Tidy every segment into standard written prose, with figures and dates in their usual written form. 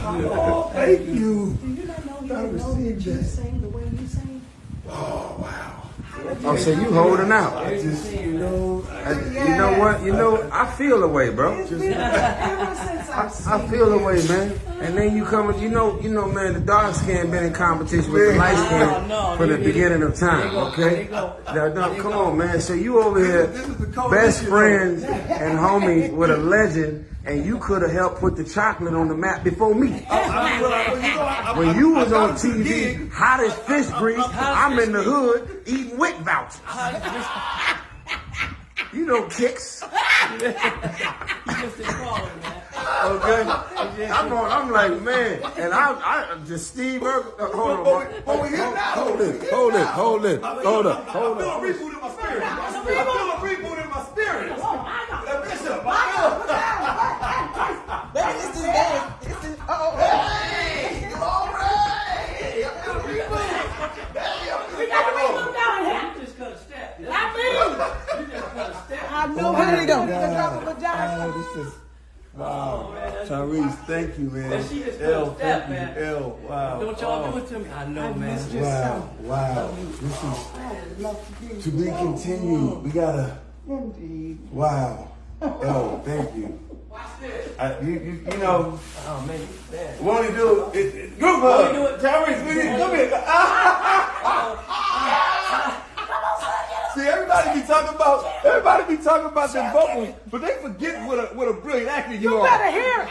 Oh, thank you. Do you not know he didn't know that you sing the way you sing? Oh, wow. Oh, so you holding out? I just, you know what? I feel the way, bro. Ever since I feel the way, man. And then you come, man, the dark skin been in competition with the light skin from the beginning of time, okay? No, come on, man. So you over here, best friends and homies with a legend, and you could have helped put the chocolate on the map before me. When you was on TV, hot as fish grease, I'm in the hood eating WIC vouchers. You know kicks. Okay, I'm like, man, and I just Steve Urkel. Hold on, hold it. I feel a reboot in my spirit. Bishop, I know how to go. Wow. Tyrese, thank you, man. She just cut a step, man. Wow. Don't y'all do it to me. I know, man. Wow. This is to be continued. We gotta. Wow. L, thank you. You know. Oh, man. Won't he do it? Group hug. Tyrese, come here. See, everybody be talking about them vocals, but they forget what a brilliant actor you are. You better hear it.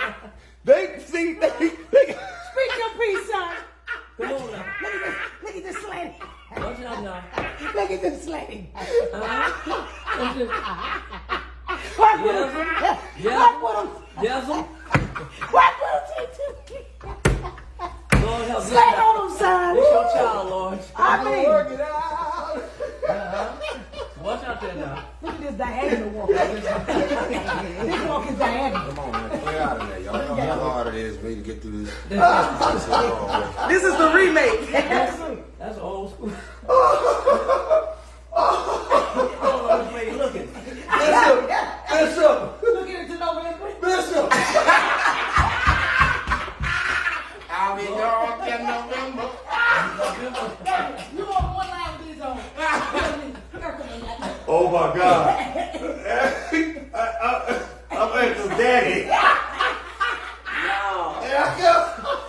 They Speak your piece, son. Come on now. Look at this lady. Watch out now. Look at this lady. Yes, What will Lord help me. Slay on him, son. It's your child, Lord. I mean, work it out. Watch out there now. look at this diagonal walk. This walk is diagonal. Come on, man. Play out of there, y'all. You know how hard it is for me to get through this. This is the remake. That's old school. Oh, which way you looking? Bishop. Look at it to November. Bishop. I'll be dark in November. You want one line with these on. Oh my God. I'm Uncle Daddy.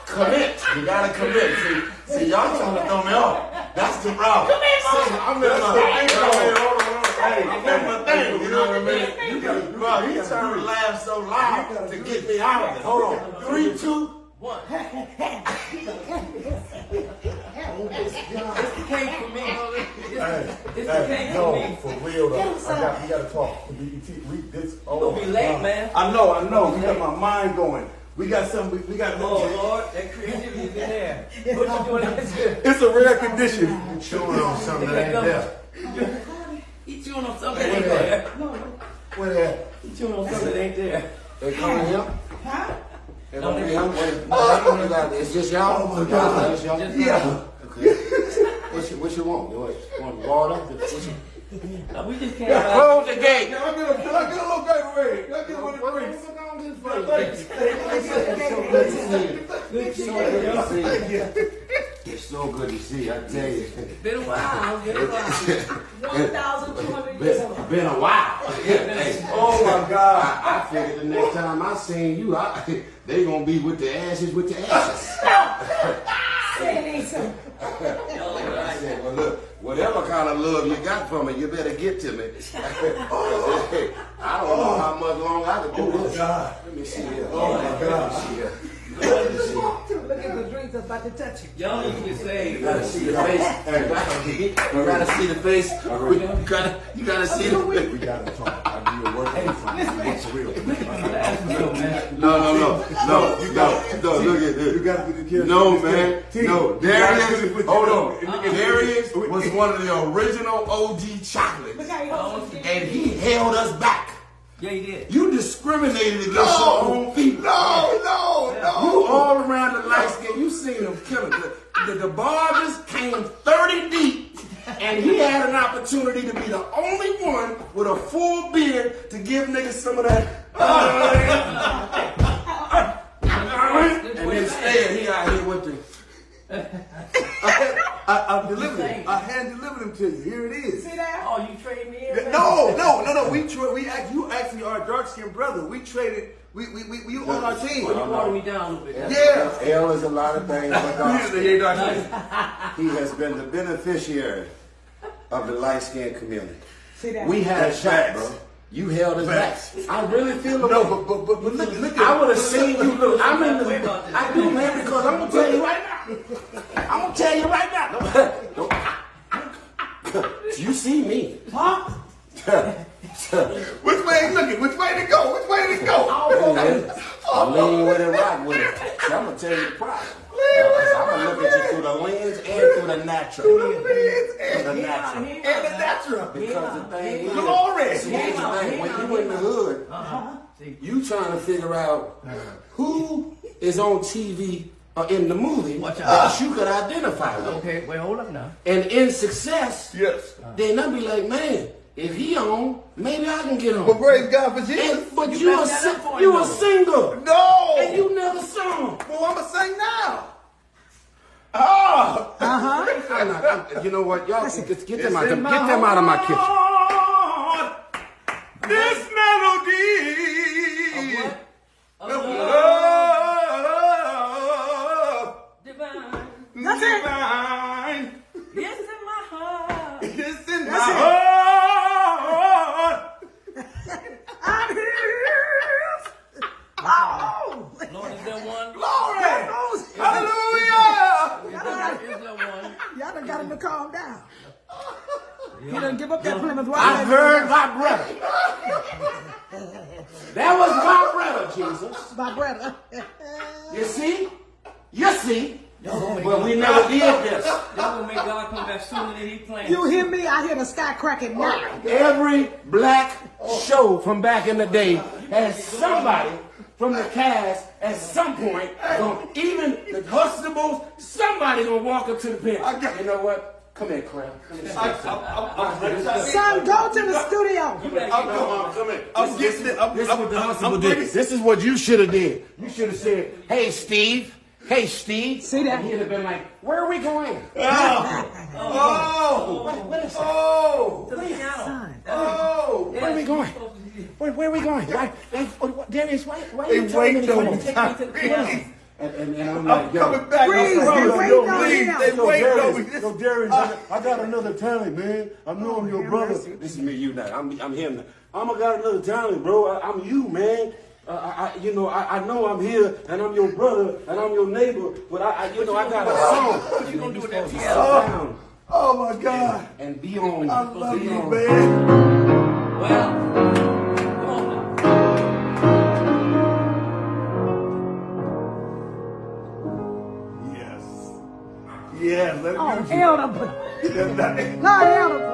Commit. You gotta commit. See, y'all trying to throw me off. That's the problem. Come here, Mom. I'm in my thing. You know what I mean? Bro, he's trying to laugh so loud to get me out of it. Hold on. 3, 2, 1. It's the cake for me. It's the cake No, for me. for real though. We gotta talk. Don't be late, man. I know. We got my mind going. We got something. We got. Oh Lord, that creativity is in there. What you doing out here? It's a rare condition. Chewing on something that ain't there. He chewing on something that ain't there. What that? He chewing on something that ain't there. They coming here? Huh? They gonna be here? It's just y'all? Oh my God. It's just y'all? Yeah. Okay. What you want? You want water? We just came out. Close the gate. Can I get a little Gatorade? Can I get one of the drinks? It's so good to see, I tell you. Been a while. 1,200 years old. Been a while. Oh my God. I figured the next time I seen you, they gonna be with the ashes with the ashes. Say it ain't so. I said, well, look, whatever kind of love you got for me, you better get to me. I don't know how much longer I can do this. God. Let me see here. Oh my God. Let me see here. Look at the drinks that's about to touch you. Y'all need to get saved. You gotta see the face. You gotta see the face. You gotta see the face. We gotta talk. I do your work. It's real. No. Look at this. You gotta get the kids. No, man. No. Darius, hold on. Darius was one of the original OG chocolates. Look how he holds his And he held us back. Yeah, he did. You discriminated against your own people. No. You all around the light skin, you seen them killing. The DEBARGE came 30 deep, and he had an opportunity to be the only one with a full beard to give niggas some of that. And then with the. I delivered him. I hand delivered him to you. Here it is. See that? Oh, you trade me in? No. You actually are a dark skinned brother. We traded. We on our team. You watered me down a little bit. Yeah. L is a lot of things, but dark skin. He dark skin. He has been the beneficiary of the light skinned community. See that? We had a That's shot, facts. bro. You held his back. Facts. I really feel the No, way. but look at I would have seen you. Look, I'm in the. I do, man, because I'm gonna tell you right now. I'm gonna tell you right now. You see me, Huh? which way? Look at which way to go? Which way to go? I lean with it, rock with it. So I'm gonna tell you the problem. I'm gonna look at you through the lens and through the natural. And The natural. the natural. Because the thing is, Glory. see, here's the thing. When you in the hood, you trying to figure out who is on TV or in the movie Watch out. that you could identify with. Okay, wait, hold up now. And in success, Yes. then I'll be like, man, if he on, maybe I can get But on. praise God for Jesus. And, but You you messed a that up for him, you a though. single, No. and you never sung. Well, I'm gonna sing now. Oh. You know what, y'all get them out. It's in Get them out of my kitchen. heart, this melody. Of of love. love. Divine. That's it. Divine. Yes, in my heart. It's in my That's it. heart. I'm here. Oh! Lord, is there one? Glory. Those- Hallelujah. Is there one? Y'all done got him to calm down. He done give up that Plymouth Rock. I heard my brother. That was my brother, Jesus. My brother. You see? You see? But we never did this. Y'all gonna make God come back sooner than he planned. You hear me? I hear the sky cracking now. Every black show from back in the day has somebody from the cast at some point, even the Hustables, somebody gonna walk up to the pen. You know what? Come here, Crab. Son, go to the studio. Come here. I'm getting it. This is what the Hustable did. This is what you should have did. You should have said, "Hey, Steve. Hey, Steve." See that? And he'd have been like, "Where are we going?" Oh. What is that? Oh. To the piano. Son. Oh. Where are we going? Where are we going? Why, Darius, why They you telling me wait to till come? I'm tired. And I'm I'm like, yo, coming back. Please, No, they wait on please, him. they wait on me. Yo, Darius, I got another talent, man. I know I'm your brother. this is me, you now. I'm him now. I got another talent, bro. I'm you, man. I know I'm here, and I'm your brother, and I'm your neighbor, but I got a song. What you gonna do with that piano? Oh my God. And be on. I love be you, on. man. Well, come on now. Yes. Yeah, let Oh, me use you. Elder. Lord, Elder.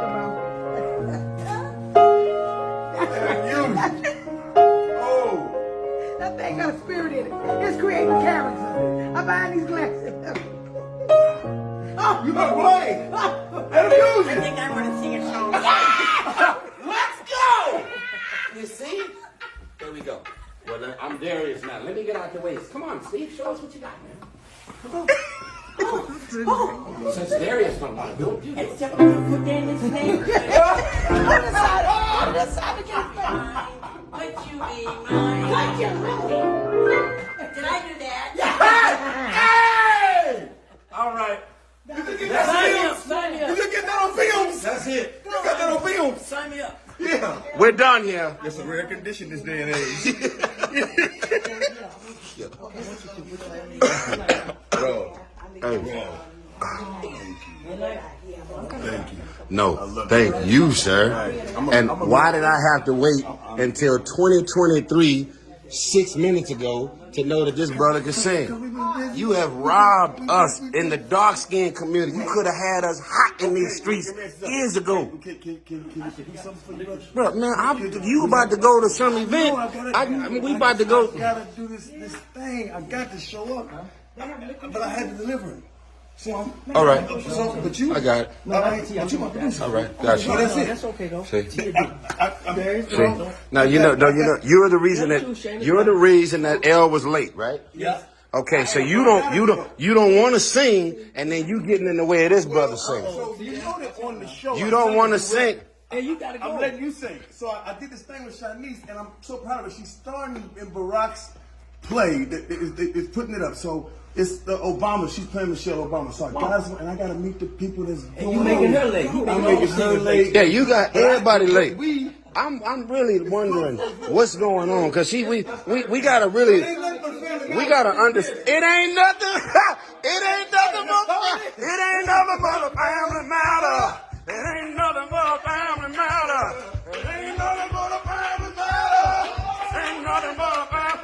Oh. That thing got a spirit in it. It's creating character. I'm buying these glasses. Oh, You better play. Let him use I you. think I want to sing a song. Let's go! You see? There we go. Well, I'm Darius now. Let me get out the way. Come on, Steve. Show us what you got, man. Since Darius don't want to do it, you do it. Except when you put that in his name. On the side of your face. Would you be mine? Like you really. Did I do that? Hey! All right. You can get Sign me that up, on sign me film. You up, can get that on film. That's it. You got that on film. sign me up. Yeah. We're done here. It's a rare condition this day and age. Bro. Hey. Thank you. No, thank you, sir. And why did I have to wait until 2023, 6 minutes ago, to know that this brother could sing? You have robbed us in the dark-skinned community. You could have had us hot in these streets years ago. Can you do something for you, brother? Bro, man, you about to go to some event. We about to go. I gotta do this thing. I got to show up, but I had to deliver it. So All right. but you, I got it. all right, but you want to do All something. right, got you. So that's it. That's okay though. See? See, Now you're the reason that L was late, right? Yeah. Okay, so you don't want to sing, and then you getting in the way of this brother singing. So you know that on the show. You don't want to sing. Hey, you gotta go. I'm letting you sing. So I did this thing with Shanice, and I'm so proud of her. She's starring in Barack's play. It's putting it up. So it's the Obama. She's playing Michelle Obama. So guys, and I gotta meet the people that's doing. You making her late. I'm making her late. Yeah, you got everybody late. I'm really wondering what's going on, cause we gotta really, we gotta understand. It ain't nothing. It ain't nothing but a family matter. It ain't nothing but a family matter. It ain't nothing but a family matter. It ain't nothing but a family.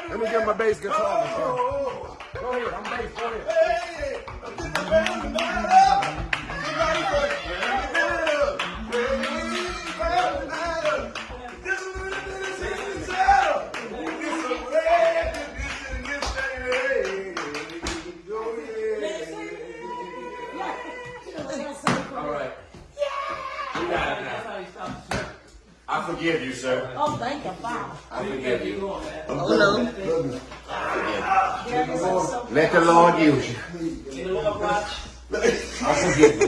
Let me get my bass guitar. Go ahead, I'm bass. Go ahead. All right. I forgive you, sir. Oh, thank you, Father. I forgive you. Hello. Let the Lord use you. I forgive you.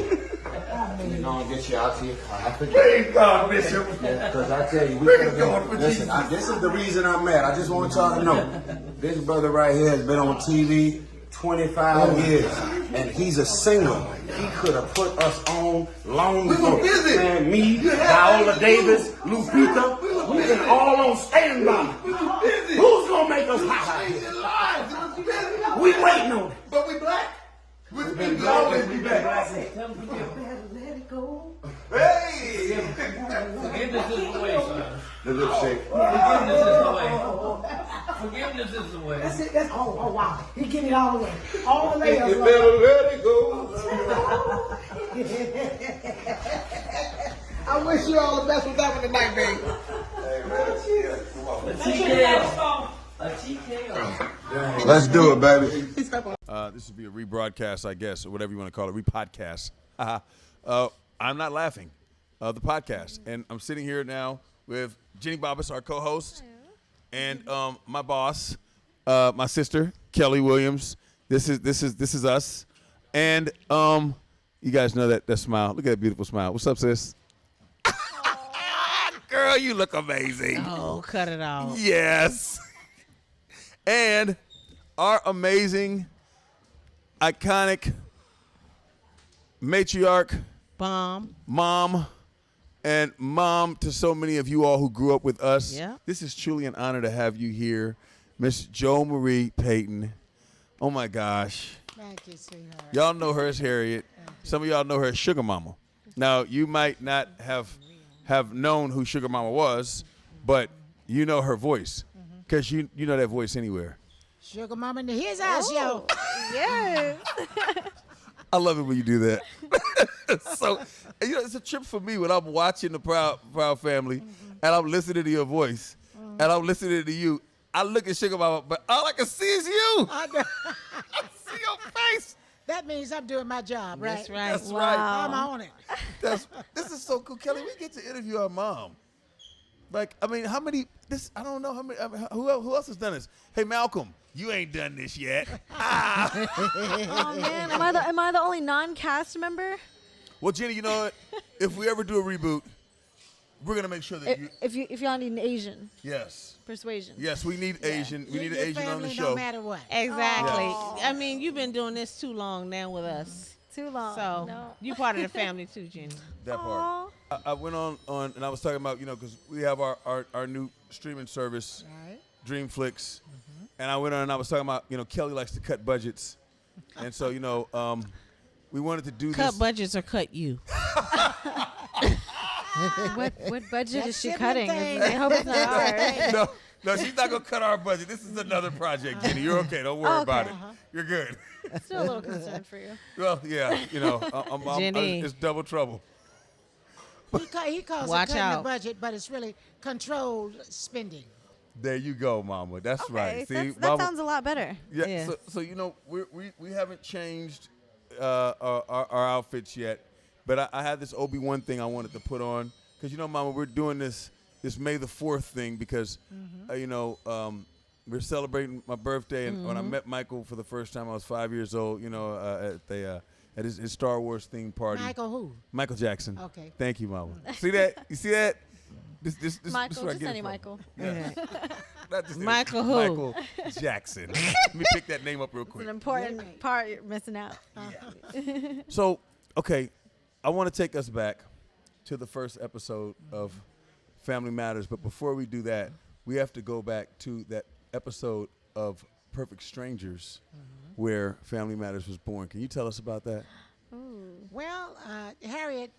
You know, get you out to your car. I forgive you. Praise God, Bishop. Because I tell you, God, listen, this is the reason I'm mad. I just want y'all to know. This brother right here has been on TV 25 years. And he's a singer. He could have put us on long before. Man, me, Viola Davis, Lupita, we been all on standby. Who's going to make us hot out here? We waiting on it. But we black. We been always be back. Let it go. Hey! Forgiveness is the way, son. The lip shake. Forgiveness is the way. Forgiveness is the way. That's it. That's oh wow. He getting it all the way. All the way. You better let it go. I wish you all the best with that one tonight, baby. Hey, man. Come on. A TKO. Let's do it, baby. This would be a rebroadcast, I guess, or whatever you want to call it, repodcast. I'm not laughing. The podcast, and I'm sitting here now with Jenny Bobbis, our co-host, and my boss, my sister Kelly Williams. This is us, and you guys know that smile. Look at that beautiful smile. What's up, sis? Girl, you look amazing. Oh, cut it off. Yes. And our amazing, iconic matriarch, mom, and mom to so many of you all who grew up with us. Yeah. This is truly an honor to have you here, Miss Jo Marie Payton. Oh my gosh. Thank you, sweetheart. Y'all know her as Harriet. Some of y'all know her as Sugar Mama. Now, you might not have known who Sugar Mama was, but you know her voice. Because you know that voice anywhere. Sugar Mama in his house, yo. Yes. I love it when you do that. So, and, you know, it's a trip for me when I'm watching the Proud Family, and I'm listening to your voice, and I'm listening to you. I look at Sugar Mama, but all I can see is you. I see your face. That means I'm doing my job, right? That's right. That's right. I'm on it. This is so cool, Kelly. We get to interview our mom. Like, I mean, how many? I don't know how many. Who else has done this? Hey, Malcolm, you ain't done this yet. Oh man, am I the only non-cast member? Well, Jenny, you know what? If we ever do a reboot, we're gonna make sure that you. If y'all need an Asian Yes. persuasion. Yes, we need Asian. We need an Asian on the show. No matter what. Exactly. Oh. I mean, you've been doing this too long now with us. Too long. So no. you part of the family too, Jenny. That part. I went on and I was talking about, because we have our new streaming service, Right. Dreamflix, and I went on and I was talking about, Kelly likes to cut budgets, and so we wanted to do Cut this. budgets or cut you. What budget is she sibling cutting? thing. I hope it's not ours. No, she's not gonna cut our budget. This is another project, Jenny. You're okay. Don't worry about it. You're good. Still a little concerned for you. Well, yeah, Jenny. it's double trouble. He calls Watch it cutting out. the budget, but it's really controlled spending. There you go, Mama. That's right. See, that Mama, sounds a lot better. Yeah. Yeah. So you know, we haven't changed our outfits yet, but I had this Obi-Wan thing I wanted to put on because you know, Mama, we're doing this May the 4th thing because you know we're celebrating my birthday, and when I met Michael for the first time, I was 5 years old. You know, at his Star Wars themed party. Michael who? Michael Jackson. Okay. Thank you, Mama. See that? You see that? This Michael, where I just get it any from. Michael. Yeah. Not just Michael who? Michael Jackson. Let me pick that name up real It's quick. an important part you're missing out. So, okay, I want to take us back to the first episode of Family Matters, but before we do that, we have to go back to that episode of Perfect Strangers where Family Matters was born. Can you tell us about that? Well, Harriet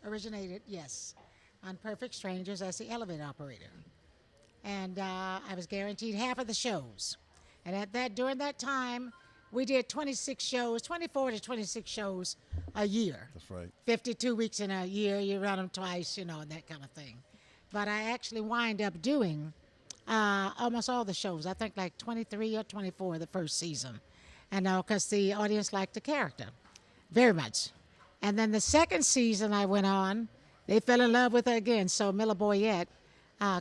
originated, yes, on Perfect Strangers as the elevator operator. And I was guaranteed half of the shows. And during that time, we did 26 shows, 24 to 26 shows a year. That's right. 52 weeks in a year, you run them twice, you know, and that kind of thing. But I actually wind up doing almost all the shows. I think like 23 or 24 the first season. And because the audience liked the character very much. And then the second season I went on, they fell in love with her again. So Miller Boyette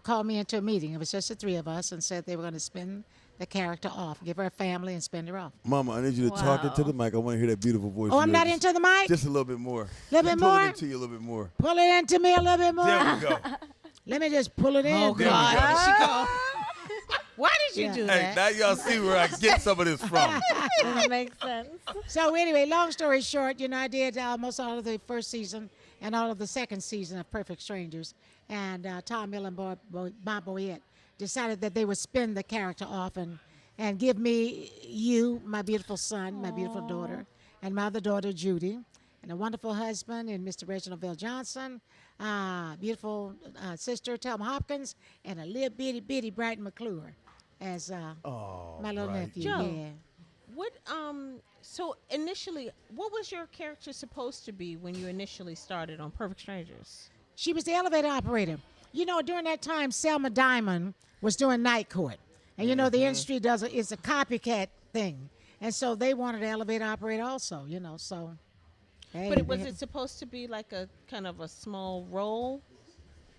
called me into a meeting. It was just the three of us and said they were going to spin the character off, give her a family and spin her off. Mama, I need you to talk into the mic. I want to hear that beautiful voice. Oh, of I'm not yours. into the mic? Just a little bit more. Little bit Pull more? it into you a little bit more. Pull it into me a little bit more. There we go. Let me just pull it in. Oh, There we God. go. Here she go. Why did you Yeah. do Hey, that? now y'all see where I get some of this from. Doesn't make sense. So anyway, long story short, you know, I did almost all of the first season and all of the second season of Perfect Strangers. And Tom Miller and Bob Boyette decided that they would spin the character off and give me you, my beautiful son, my beautiful daughter, and my other daughter, Judy, and a wonderful husband, and Mr. Reginald Bell Johnson, beautiful sister, Thelma Hopkins, and a little bitty Brighton McClure as my little nephew. Joe. Yeah. What so initially, what was your character supposed to be when you initially started on Perfect Strangers? She was the elevator operator. You know, during that time, Selma Diamond was doing Night Court. And you know, the industry it's a copycat thing. And so they wanted an elevator operator also, you know, so. Hey, But was it supposed to be like a kind of a small role?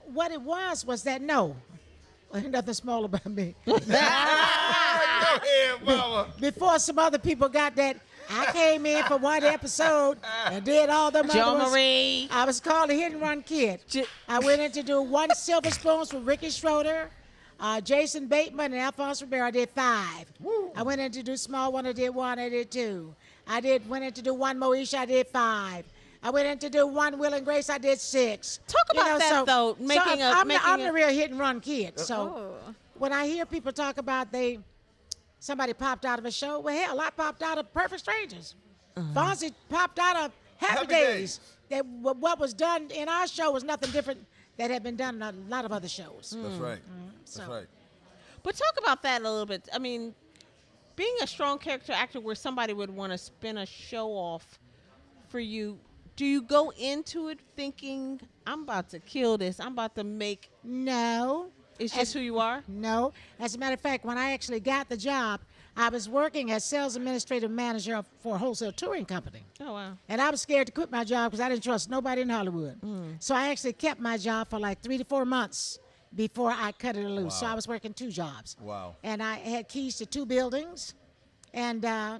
What it was that no, nothing small about me. Go ahead, Mama. Before some other people got that, I came in for one episode and did all them Jo other ones. Marie. I was called a hit and run kid. I went in to do one Silver Spoons with Ricky Schroeder, Jason Bateman, and Alphonse Ribeiro. I did 5. Woo. I went in to do small one. I did 1. I did 2. Went in to do 1 Moesha. I did 5. I went in to do 1 Will and Grace. I did 6. Talk about that, though, I'm the real hit and run kid. So when I hear people talk about somebody popped out of a show, well, hell, I popped out of Perfect Strangers. Fonzie popped out of Happy Days. That what was done in our show was nothing different that had been done in a lot of other shows. That's right. That's So- right. But talk about that a little bit. I mean, being a strong character actor where somebody would want to spin a show off for you, do you go into it thinking, I'm about to kill this, I'm about to make... No. It's just who you are? No. As a matter of fact, when I actually got the job, I was working as sales administrative manager for a wholesale touring company. Oh, wow. And I was scared to quit my job because I didn't trust nobody in Hollywood. So I actually kept my job for like 3 to 4 months before I cut it loose. So I was working 2 jobs. Wow. And I had keys to 2 buildings. And I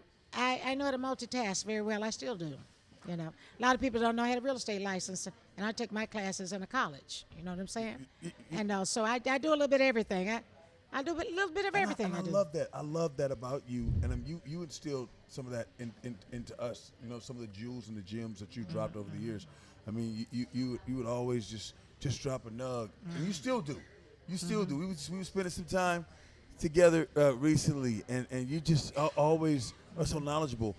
know how to multitask very well. I still do. You know, a lot of people don't know I had a real estate license, and I took my classes in a college. You know what I'm saying? And so I do a little bit of everything. I do a little bit of everything. I love that. I love that about you, and you instilled some of that into us. You know, some of the jewels and the gems that you dropped over the years. I mean, you would always just drop a nug, and you still do. You still do. We were spending some time together recently, and you just always are so knowledgeable.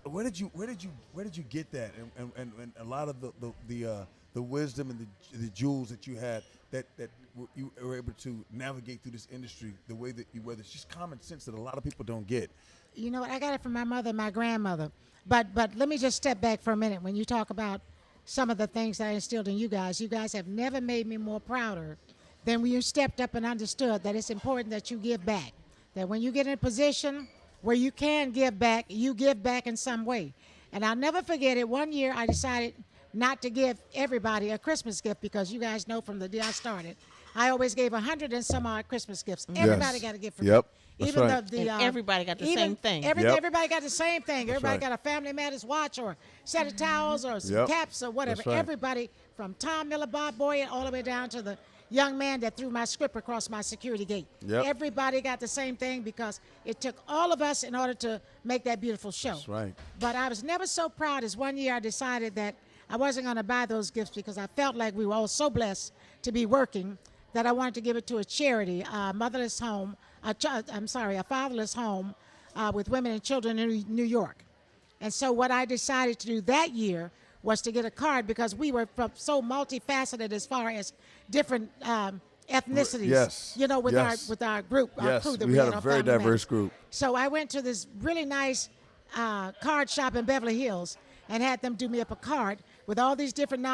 Where did you get that, and a lot of the wisdom and the jewels that you had that you were able to navigate through this industry the way that you were? It's just common sense that a lot of people don't get. You know what? I got it from my mother and my grandmother. But let me just step back for a minute. When you talk about some of the things that I instilled in you guys have never made me more prouder then when you stepped up and understood that it's important that you give back. That when you get in a position where you can give back, you give back in some way. And I'll never forget it. One year I decided not to give everybody a Christmas gift because you guys know from the day I started, I always gave 100 and some odd Christmas gifts. Everybody got a gift from me. Yep. That's Even right. the everybody got the same thing. Yep. Everybody got the same thing. Everybody right. got a Family Matters watch or a set of towels or some Yep. caps or whatever. That's right. Everybody from Tom Miller, Bob Boyd, all the way down to the young man that threw my script across my security gate. Yep. Everybody got the same thing because it took all of us in order to make that beautiful show. That's right. But I was never so proud as one year I decided that I wasn't going to buy those gifts because I felt like we were all so blessed to be working that I wanted to give it to a charity, a fatherless home with women and children in New York. And so what I decided to do that year was to get a card because we were so multifaceted as far as different ethnicities. Yes. You know, with Yes. our group, our Yes, crew that we had a on very Family diverse Matters. group. So I went to this really nice card shop in Beverly Hills and had them do me up a card with all these different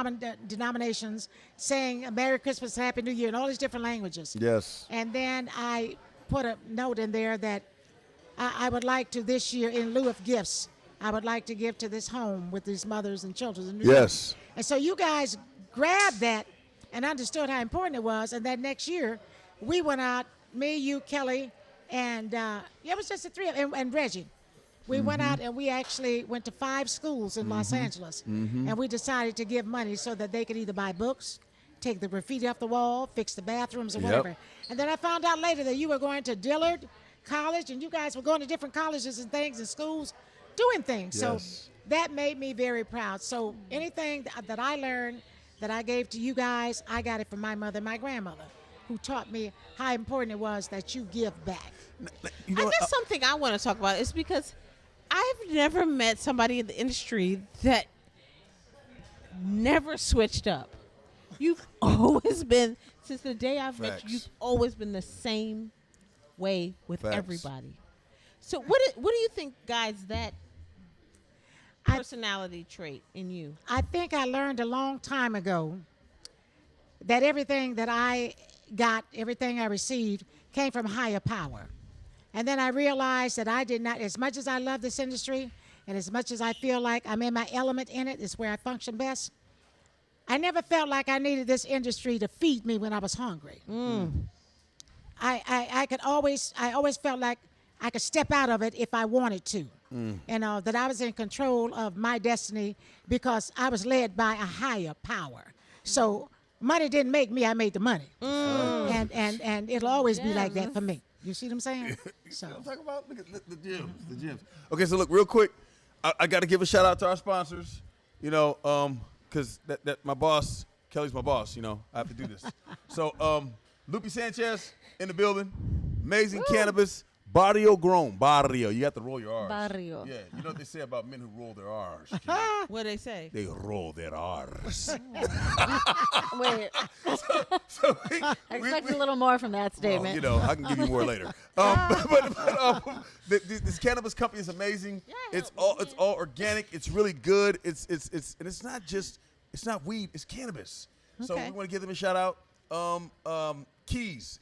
denominations saying Merry Christmas, Happy New Year, in all these different languages. Yes. And then I put a note in there that I would like to this year, in lieu of gifts, I would like to give to this home with these mothers and children in New York. Yes. And so you guys grabbed that and understood how important it was. And that next year, we went out, me, you, Kelly, and it was just the three of us, and Reggie. We went out and we actually went to 5 schools in Los Angeles. And we decided to give money so that they could either buy books, take the graffiti off the wall, fix the bathrooms or Yep. whatever. And then I found out later that you were going to Dillard College and you guys were going to different colleges and things and schools doing things. Yes. So that made me very proud. So anything that I learned that I gave to you guys, I got it from my mother and my grandmother, who taught me how important it was that you give back. You know I what? guess something I want to talk about is because I've never met somebody in the industry that never switched up. You've always been, since the day I've met Facts. you, you've always been the same way with Facts. everybody. So what do you think guides that personality trait in you? I think I learned a long time ago that everything that I got, everything I received, came from higher power. And then I realized that I did not, as much as I love this industry and as much as I feel like I'm in my element in it, it's where I function best, I never felt like I needed this industry to feed me when I was hungry. I always felt like I could step out of it if I wanted to. And that I was in control of my destiny because I was led by a higher power. So money didn't make me, I made the money. And it'll always be like that for me. You see what I'm saying? So I'm talking about, look at the gyms, the gyms. Okay, so look, real quick, I got to give a shout out to our sponsors, you know, because that my boss, Kelly's my boss, you know, I have to do this. So, Lupe Sanchez in the building, amazing cannabis, Barrio Grown, Barrio, you have to roll your R's. Barrio. Yeah, you know what they say about men who roll their R's? Jimmy? What do they say? They roll their R's. Wait, So I expect a little more from that well, statement. you know, I can give you more later. This cannabis company is amazing. It's all organic. It's really good. It's not weed. It's cannabis. So Okay. we want to give them a shout out. Keys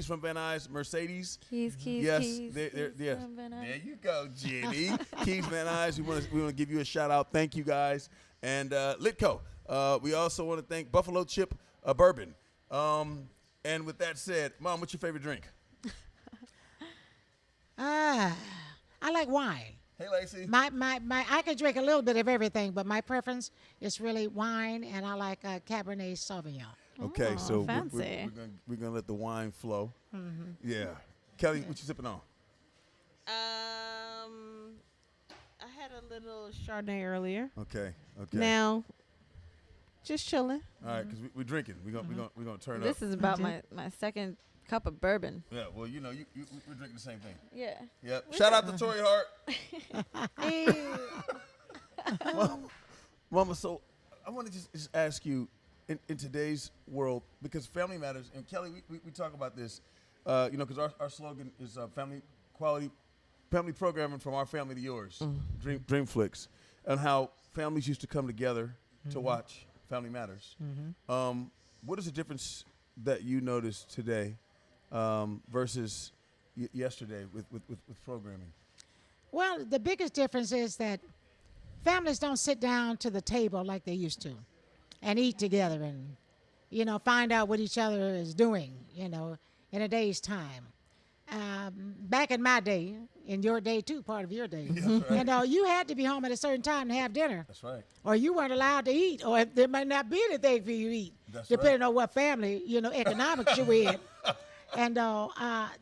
from Van Nuys, Mercedes. Keys, Yes, keys. they're keys yes. from Van Nuys. There you go, Jenny. Keys Van Nuys. We want to give you a shout out. Thank you guys. And Litco. We also want to thank Buffalo Chip Bourbon. And with that said, Mom, what's your favorite drink? I like wine. Hey, Lacey. I can drink a little bit of everything, but my preference is really wine, and I like Cabernet Sauvignon. Okay, Oh, so fancy. we're gonna let the wine flow. Yeah, Kelly, what you sipping on? I had a little Chardonnay earlier. Okay. Now, just chilling. All right, because we're drinking. We're gonna turn This up. is about my second cup of bourbon. Yeah. Well, you know, we're drinking the same thing. Yeah. Yep. Shout out to Tori Hart. Mama, so I want to just ask you, in today's world, because family matters, and Kelly, we talk about this, you know, because our slogan is family programming from our family to yours, Dream Flicks, and how families used to come together to watch Family Matters. What is the difference that you noticed today versus yesterday with programming? Well, the biggest difference is that families don't sit down to the table like they used to and eat together and, find out what each other is doing, in a day's time. Back in my day, in your day too, part of your day, right. you had to be home at a certain time to have dinner. That's right. Or you weren't allowed to eat, or there might not be anything for you to eat, That's depending right. on what family, economics you were in. And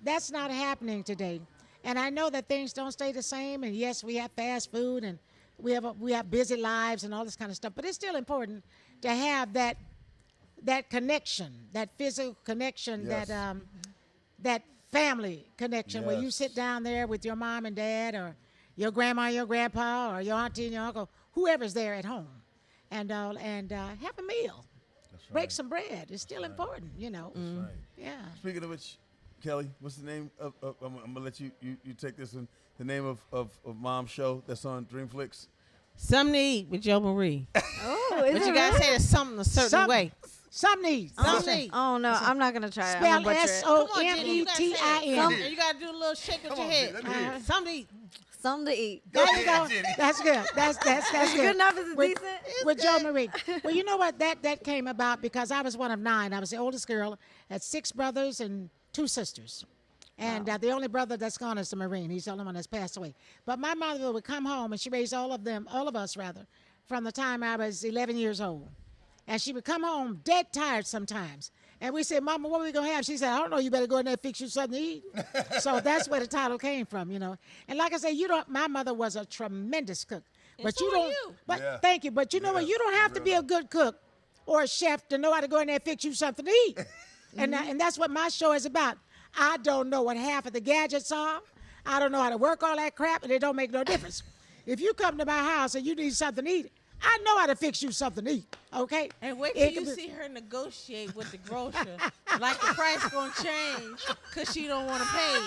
that's not happening today. And I know that things don't stay the same. And yes, we have fast food and we have busy lives and all this kind of stuff. But it's still important to have that connection, that physical connection, Yes. that family connection where you Yes. sit down there with your mom and dad, or your grandma, and your grandpa, or your auntie and your uncle, whoever's there at home, and have a meal. That's right. Break some bread. It's still important, That's right. Yeah. Speaking of which, Kelly, what's the name of I'm gonna let you take this one. The name of Mom's show that's on Dreamflix. Something to eat with Joe Marie. Oh, But you gotta say it's something a certain way. Some needs. Something to eat. Oh no, I'm not gonna try it. I'm Spell gonna butcher it. Come on, Jenny, you gotta say it. SOMETIN. And you gotta do a little shake with Come your on, head. Jenny, let me hear it. Something to eat. Something to eat. There you go. That's good. That's good. Good enough. Is it with, decent? with Joe Marie. Well, you know what? That came about because I was one of 9. I was the oldest girl. Had 6 brothers and 2 sisters. And the only brother that's gone is the Marine. He's the only one that's passed away. But my mother would come home, and she raised all of us, from the time I was 11 years old. And she would come home dead tired sometimes. And we said, Mama, what are we going to have? She said, I don't know. You better go in there and fix you something to eat. So that's where the title came from, And like I said, my mother was a tremendous cook. But so you are don't. you. But Yeah. thank you. But you know what? You don't have to be a good cook or a chef to know how to go in there and fix you something to eat. And that's what my show is about. I don't know what half of the gadgets are. I don't know how to work all that crap, and it don't make no difference. If you come to my house and you need something to eat, I know how to fix you something to eat, okay? And wait It till you could be- see her negotiate with the grocer. Like the price gonna change because she don't want to pay.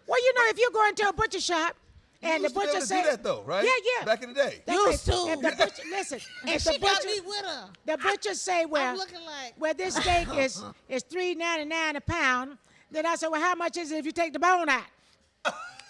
Well, if you go into a butcher shop and You the used to be able butcher to say, do that though, right? Yeah. Back in the day. That's Used it. to. If the butcher, listen, And if the she got butcher, me with her. the butcher say, well, I'm looking like. well, this steak is $3.99 a pound, then I said, well, how much is it if you take the bone out?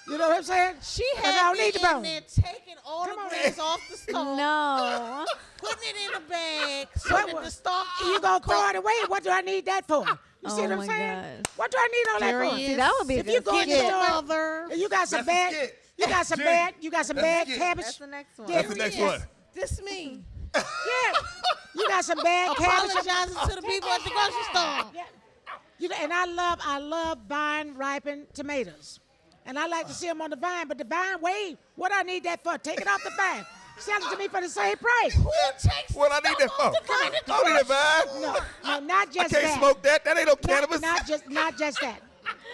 You know what I'm saying? She 'Cause I had don't me need the in bone. there taking all Come the on. grains off the stove, No. putting it in a bag, so What that was- the stalk. You gonna throw it away? What do I need that for? You see Oh what I'm my saying? gosh. What do I need all that for? See, that would be a If you good go in the skit. store, Mother. and you got some That's the bad, skit. you got some Jenny, bad, you got some that's bad the skit. cabbage. That's the next one. That's the next one. This me. Yeah, you got some bad cabbage. Apologizing to the people at the grocery store. Yeah. And I love vine ripened tomatoes. And I like to see them on the vine, but the vine, wait, what I need that for? Take it off the vine. Sell it to me for the same price. Who takes What I need that for? I don't need that vibe. No, not I just can't that. smoke that. That ain't no cannabis. Not just that.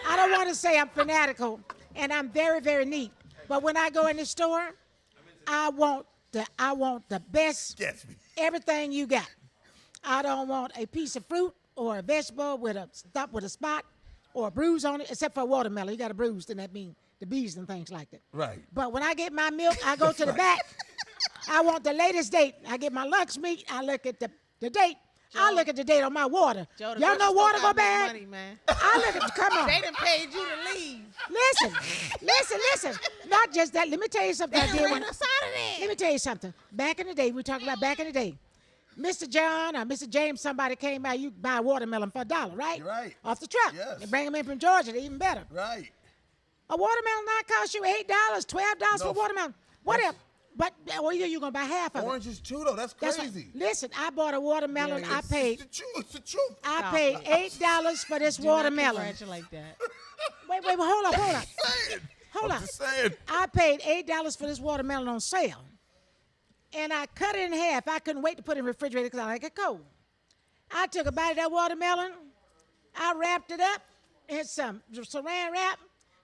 I don't want to say I'm fanatical, and I'm very, very neat. But when I go in the store, I want the best Gets me. everything you got. I don't want a piece of fruit or a vegetable with a spot or a bruise on it, except for a watermelon. You got a bruise, then that means the bees and things like that. Right. But when I get my milk, I go to the back. I want the latest date. I get my lunch meat. I look at the date. I look at the date on my water. Joe, the Y'all know grocery water store go got big bad? money, man. I look at, come on. They done paid you to leave. Listen. Not just that. Let me tell you something. They I done did ran when, us out of there. let me tell you something. Back in the day, we talking about back in the day. Mr. John or Mr. James, somebody came by, you buy a watermelon for $1, right? You're right. Off the truck. Yes. They bring them in from Georgia, they're even better. Right. A watermelon not cost you $8, $12 for No, a watermelon. Whatever. But well, you're gonna buy half of it. Oranges too though. That's That's crazy. right. Listen, I bought a watermelon. I paid It's the truth. I paid $8 for this watermelon. Congratulate that. Wait, hold up. Hold I'm up. just saying. I paid $8 for this watermelon on sale. And I cut it in half. I couldn't wait to put it in the refrigerator because I like it cold. I took a bite of that watermelon. I wrapped it up in some saran wrap.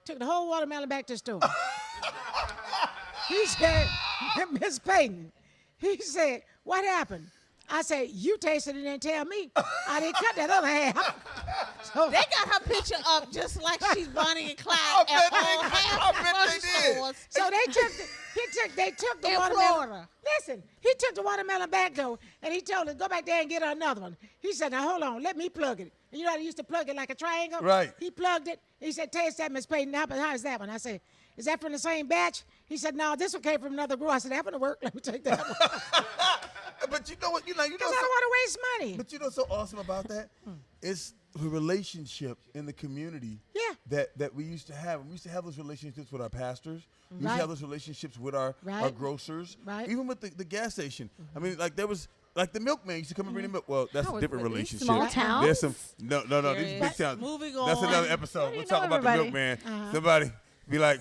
Took the whole watermelon back to the store. He said, Miss Payton, he said, what happened? I said, you tasted it and tell me. I didn't cut that other half. So They got her picture up just like she's Bonnie and Clyde I at bet all they- half I the bet they grocery did. stores. So they took the In watermelon. Florida. Listen, he took the watermelon back though, and he told us, go back there and get her another one. He said, now hold on, let me plug it. And you know how they used to plug it like a triangle? Right. He plugged it. He said, taste that, Miss Payton. How is that one? I said, is that from the same batch? He said, no, this one came from another grower. I said, that one work. Let me take that one. But you know what? You know. Because I don't want to waste money. But you know what's so awesome about that? It's the relationship in the community Yeah. that we used to have. And we used to have those relationships with our pastors. We used Right. to have those relationships with our Right. grocers. Right. Even with the gas station. I mean, like there was like the milkman used to come and bring the milk. Well, that's Oh, a different with these relationship. small towns? There's some no. These Serious. big towns. Moving That's on. another episode. do you We'll talk know about the everybody? milkman. Somebody be like,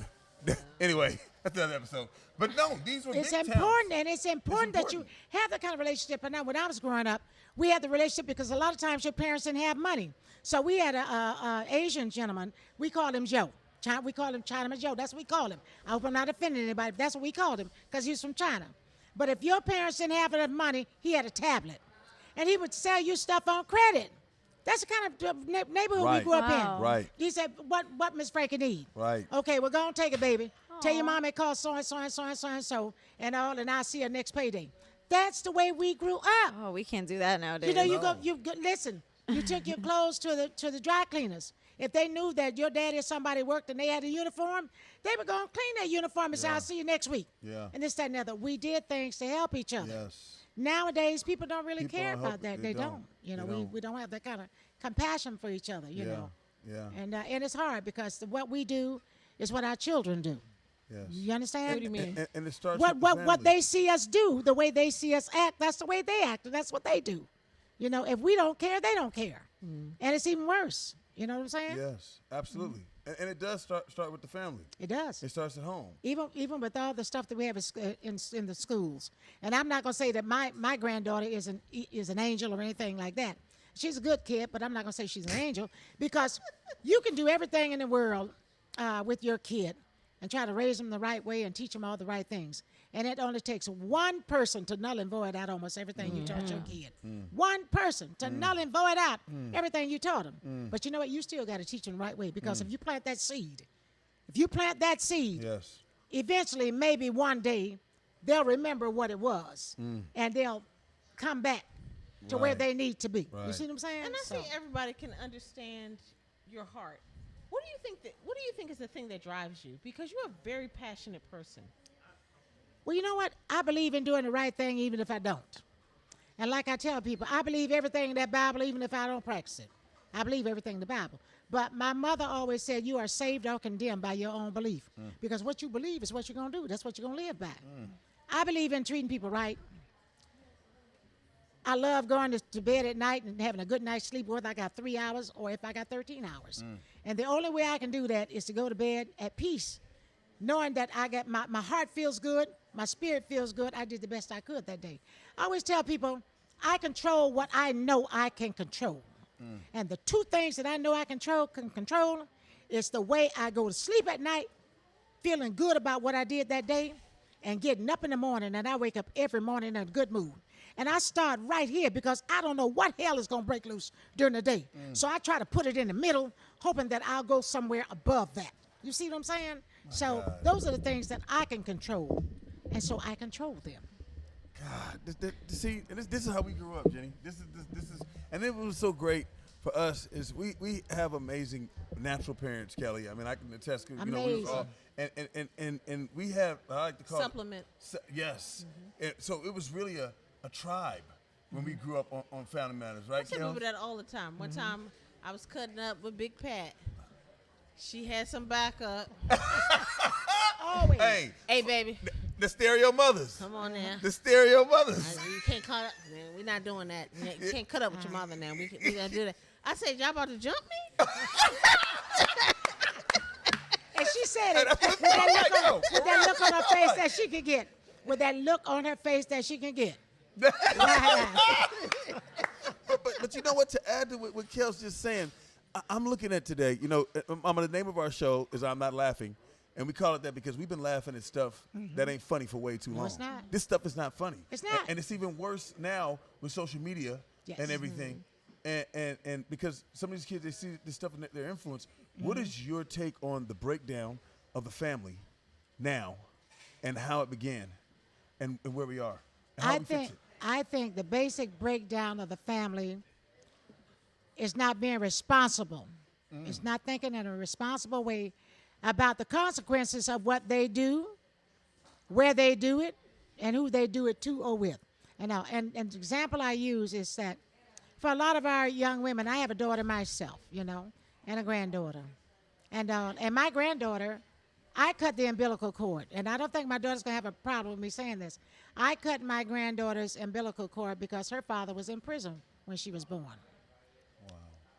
anyway, that's another episode. But no, these were It's big important, towns. and it's important that you have that kind of relationship. And now, when I was growing up, we had the relationship because a lot of times your parents didn't have money. So we had a Asian gentleman. We called him Joe. We called him Chinaman Joe. That's what we called him. I hope I'm not offending anybody, but that's what we called him because he was from China. But if your parents didn't have enough money, he had a tablet, and he would sell you stuff on credit. That's the kind of neighborhood we Right. grew up Wow. in. Right. He said, "What Miss Frankie need?" Right. Okay, well, go and take it, baby. Tell your mom it cost so and so and so and so and so and all, and I'll see her next payday. That's the way we grew up. Oh, we can't do that nowadays. You know, you go, listen. You took your clothes to the dry cleaners. If they knew that your daddy or somebody worked and they had a uniform, they would go and clean that uniform and say, "I'll see you next week." Yeah. And this, that, and the other. We did things to help each other. Yes. Nowadays, people don't really People care don't help- about that. they They don't. don't. You They know, don't. we don't have that kind of compassion for each other. You know. Yeah. And it's hard because what we do is what our children do. Yes. You understand? What do you mean? And it starts What with the what family. they see us do, the way they see us act, that's the way they act, and that's what they do. You know, if we don't care, they don't care, and it's even worse. You know what I'm saying? Yes, absolutely. And it does start with the family. It does. It starts at home. Even with all the stuff that we have in the schools, and I'm not gonna say that my granddaughter is an angel or anything like that. She's a good kid, but I'm not gonna say she's an angel because you can do everything in the world with your kid and try to raise them the right way and teach them all the right things. And it only takes one person to null and void out almost everything you taught your kid. One person to null and void out everything you taught them. But you know what? You still got to teach them the right way because if you plant that seed, Yes. eventually, maybe one day, they'll remember what it was and they'll come back to where Right. they need to be. You Right. see what I'm saying? And I So- think everybody can understand your heart. What do you think is the thing that drives you? Because you're a very passionate person. Well, you know what? I believe in doing the right thing even if I don't. And like I tell people, I believe everything in that Bible even if I don't practice it. I believe everything in the Bible. But my mother always said you are saved or condemned by your own belief. Because what you believe is what you're going to do. That's what you're going to live by. I believe in treating people right. I love going to bed at night and having a good night's sleep, whether I got 3 hours or if I got 13 hours. And the only way I can do that is to go to bed at peace, knowing that I got my heart feels good, my spirit feels good. I did the best I could that day. I always tell people, I control what I know I can control. And the two things that I know I can control is the way I go to sleep at night, feeling good about what I did that day, and getting up in the morning, and I wake up every morning in a good mood. And I start right here because I don't know what hell is going to break loose during the day. So I try to put it in the middle, hoping that I'll go somewhere above that. You see what I'm saying? So those are the things that I can control, and so I control them. God, see, and this is how we grew up, Jenny. This is, and it was so great for us is we have amazing natural parents, Kelly. I mean, I can attest. You know, we was all, and we have I like to call Supplement. Yes, and so it was really a tribe when we grew up on Family Matters, right? I tell Kel? people that all the time. One time I was cutting up with Big Pat. She had some backup. Always. Hey, baby, The stereo mothers. come on now. The stereo mothers. You can't cut up. Man, we're not doing that. You can't cut up with your mother now. We gotta do that. I said, y'all about to jump me? And she said it That's with what it's that, like, with that look on her face that she could get. With that look on her face that she can get. But you know what? To add to what Kel's just saying, I'm looking at today. You know, the name of our show is "I'm Not Laughing," And we call it that because we've been laughing at stuff that ain't funny for way too long. it's not. This stuff is not funny. It's not. And it's even worse now with social media and everything. And because some of these kids, they see this stuff in their influence. What is your take on the breakdown of the family now and how it began and where we are? And how we fix it? I think the basic breakdown of the family is not being responsible. It's not thinking in a responsible way about the consequences of what they do, where they do it, and who they do it to or with. And the example I use is that for a lot of our young women, I have a daughter myself, and a granddaughter. And my granddaughter, I cut the umbilical cord. And I don't think my daughter's going to have a problem with me saying this. I cut my granddaughter's umbilical cord because her father was in prison when she was born. Wow.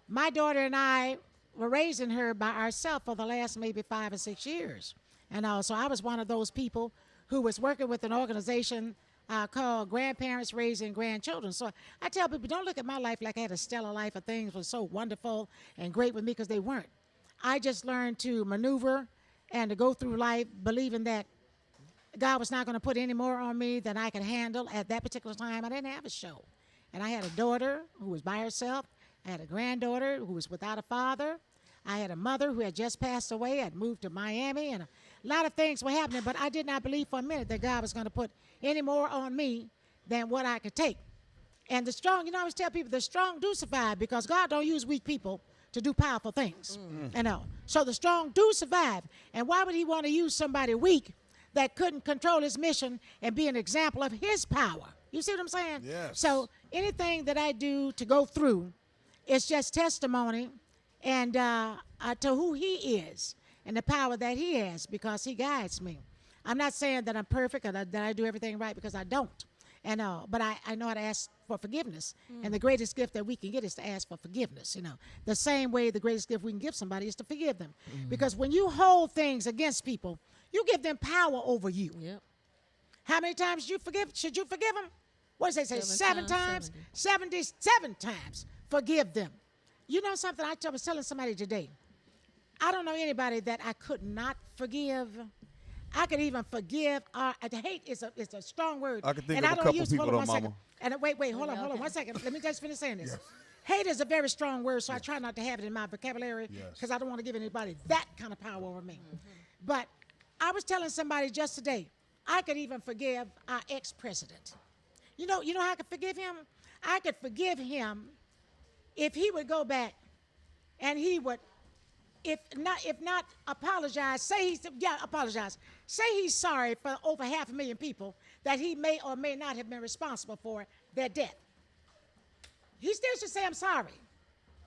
My daughter and I were raising her by ourselves for the last maybe 5 or 6 years. And so I was one of those people who was working with an organization called Grandparents Raising Grandchildren. So I tell people, don't look at my life like I had a stellar life or things were so wonderful and great with me, because they weren't. I just learned to maneuver and to go through life believing that God was not going to put any more on me than I could handle. At that particular time, I didn't have a show. And I had a daughter who was by herself. I had a granddaughter who was without a father. I had a mother who had just passed away. I'd moved to Miami, and a lot of things were happening, but I did not believe for a minute that God was going to put any more on me than what I could take. And the strong, I always tell people, the strong do survive, because God don't use weak people to do powerful things. So the strong do survive. And why would he want to use somebody weak that couldn't control his mission and be an example of his power? You see what I'm saying? Yes. So anything that I do to go through, it's just testimony and to who he is and the power that he has, because he guides me. I'm not saying that I'm perfect or that I do everything right, because I don't. But I know how to ask for forgiveness. And the greatest gift that we can get is to ask for forgiveness. The same way the greatest gift we can give somebody is to forgive them. Because when you hold things against people, you give them power over you. Yep. How many times should you forgive them? What does they say? 7 times? 77 times. Forgive them. You know something? I was telling somebody today. I don't know anybody that I could not forgive. I could even forgive. Hate is a strong word. I can think and of I a don't couple use, people, hold on though, one Mama. second. And wait, hold on 1 second. Let me just finish saying this. Yes. Hate is a very strong word, so I try not to have it in my vocabulary, because I don't want to give anybody that kind of power over me. But I was telling somebody just today, I could even forgive our ex-president. You know how I could forgive him? I could forgive him if he would go back and he would, if not apologize, apologize. Say he's sorry for over 500,000 people that he may or may not have been responsible for their death. He still should say, I'm sorry.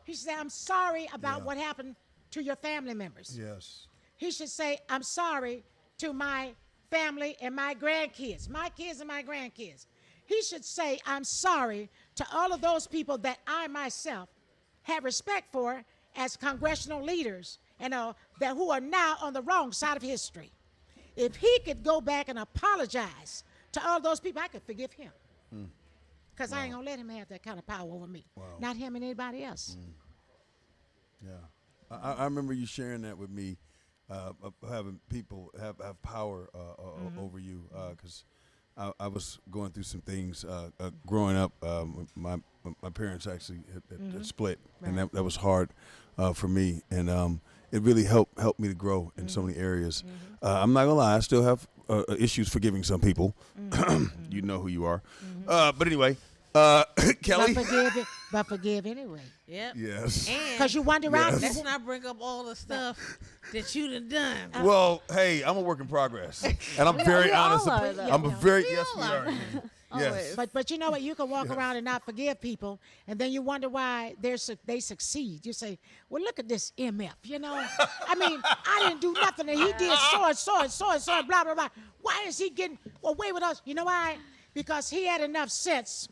He should say, I'm sorry about what happened to your family members. Yes. He should say, I'm sorry to my family and my grandkids, my kids and my grandkids. He should say, I'm sorry to all of those people that I myself have respect for as congressional leaders, that who are now on the wrong side of history. If he could go back and apologize to all those people, I could forgive him. Because I ain't going to let him have that kind of power over me. Wow. Not him and anybody else. Yeah. I remember you sharing that with me, having people have power over you, because I was going through some things growing up. My parents actually had split, and that was hard for me, and it really helped me to grow in so many areas. I'm not gonna lie, I still have issues forgiving some people. You know who you are. But anyway, Kelly. But forgive anyway. Yep. Yes. Because you wonder around. Let's not bring up all the stuff that you done. Well, hey, I'm a work in progress, and I'm very honest. I'm a very yes, we are. Yes. But you know what? You can walk around and not forgive people, and then you wonder why they succeed. You say, well, look at this MF, I mean, I didn't do nothing, and he did so, blah, blah, blah. Why is he getting away with us? You know why? Because he had enough sense,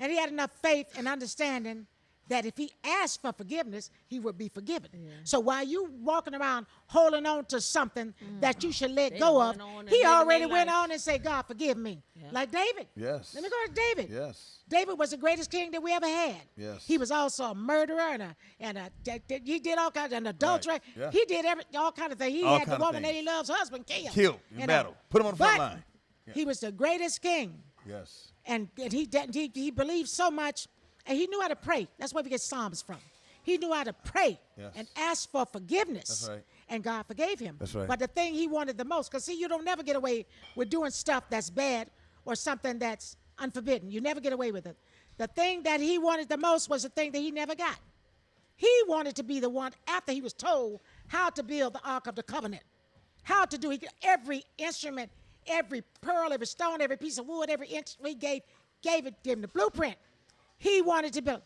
and he had enough faith and understanding that if he asked for forgiveness, he would be forgiven. So while you walking around holding on to something that you should let go of, he already went on and said, God, forgive me. Like David. Yes. Let me go to David. Yes. David was the greatest king that we ever had. Yes. He was also a murderer he did all kinds of, an adulterer. Right. Yeah. He did all kinds of things. He All had the kind of woman that he things. loves, husband, killed. Killed in battle. Put him on the front But line. Yeah. he was the greatest king. Yes. And he believed so much, and he knew how to pray. That's where we get Psalms from. He knew how to pray and ask for forgiveness. That's right. And God forgave him. That's right. But the thing he wanted the most, because see, you don't never get away with doing stuff that's bad or something that's unforbidden. You never get away with it. The thing that he wanted the most was the thing that he never got. He wanted to be the one, after he was told how to build the Ark of the Covenant, how to do every instrument, every pearl, every stone, every piece of wood, every inch he gave him the blueprint. He wanted to build it.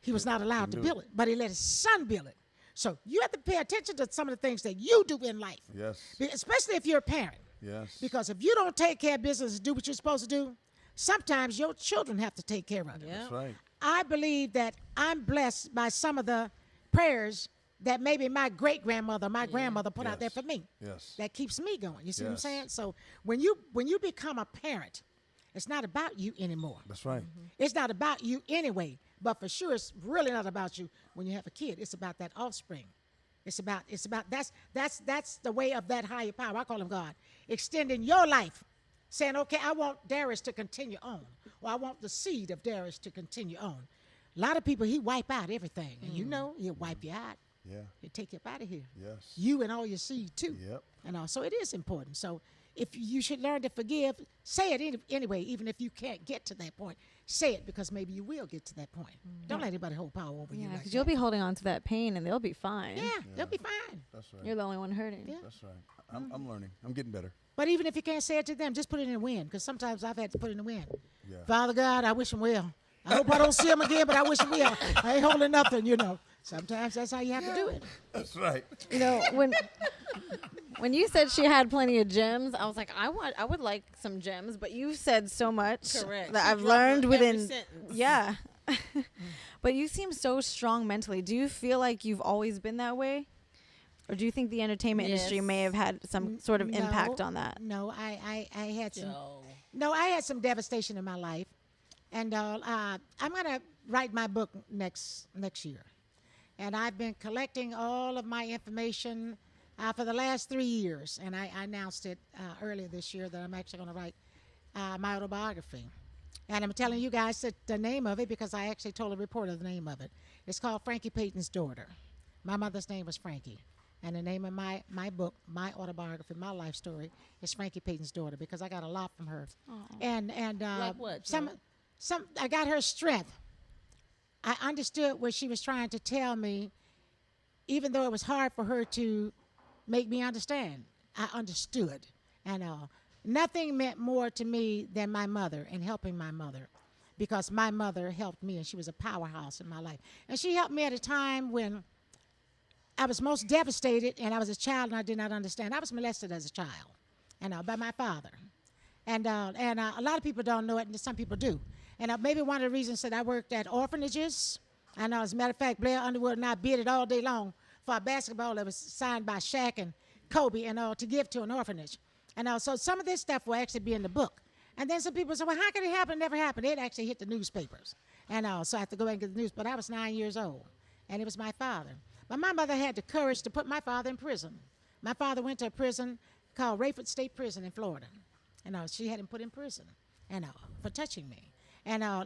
He was not allowed to build it, but he let his son build it. So you have to pay attention to some of the things that you do in life. Yes. Especially if you're a parent. Yes. Because if you don't take care of business and do what you're supposed to do, sometimes your children have to take care of it. That's right. I believe that I'm blessed by some of the prayers that maybe my great-grandmother, my grandmother put out there for me. Yes. That keeps me going. You see what I'm Yes. saying? So when you become a parent, it's not about you anymore. That's right. It's not about you anyway, but for sure it's really not about you when you have a kid. It's about that offspring. It's about that's the way of that higher power. I call him God. Extending your life, saying, okay, I want Darius to continue on, or I want the seed of Darius to continue on. A lot of people, he wipe out everything, and you know he'll wipe you out. Yeah. He'll take you up out of here. Yes. You and all your seed too. Yep. And so it is important. So if you should learn to forgive, say it anyway, even if you can't get to that point. Say it, because maybe you will get to that point. Don't let anybody hold power over you. Yeah, Like because you'll that. be holding on to that pain, and they'll be fine. Yeah, they'll be fine. That's right. You're the only one hurting. Yeah. That's right. I'm learning. I'm getting better. But even if you can't say it to them, just put it in the wind, because sometimes I've had to put it in the wind. Yeah. Father God, I wish him well. I hope I don't see him again, but I wish him well. I ain't holding nothing, you know. Sometimes that's how you have to do it. That's right. You know, when you said she had plenty of gems, I was like, I would like some gems, but you said so much Correct. that She I've dropped learned every within. sentence. Yeah. But you seem so strong mentally. Do you feel like you've always been that way? Or do you think the entertainment industry Yes. may have had some sort of No, impact on that? No, I had some. Joe. No, I had some devastation in my life, and I'm gonna write my book next year, and I've been collecting all of my information for the last 3 years, and I announced it earlier this year that I'm actually gonna write my autobiography, and I'm telling you guys that the name of it, because I actually told a reporter the name of it. It's called Frankie Payton's Daughter. My mother's name was Frankie. And the name of my book, my autobiography, my life story, is Frankie Payton's Daughter, because I got a lot from her. And Like what, some Joe? I got her strength. I understood what she was trying to tell me, even though it was hard for her to make me understand. I understood. And nothing meant more to me than my mother and helping my mother, because my mother helped me, and she was a powerhouse in my life. And she helped me at a time when I was most devastated, and I was a child, and I did not understand. I was molested as a child, and by my father. And a lot of people don't know it, and some people do. And maybe one of the reasons that I worked at orphanages. I know, as a matter of fact, Blair Underwood and I bid it all day long for a basketball that was signed by Shaq and Kobe and all to give to an orphanage. And so some of this stuff will actually be in the book. And then some people say, well, how could it happen? It never happened. It actually hit the newspapers. And so I have to go back and get the news. But I was 9 years old, and it was my father. But my mother had the courage to put my father in prison. My father went to a prison called Rayford State Prison in Florida. And she had him put in prison, for touching me. And I'll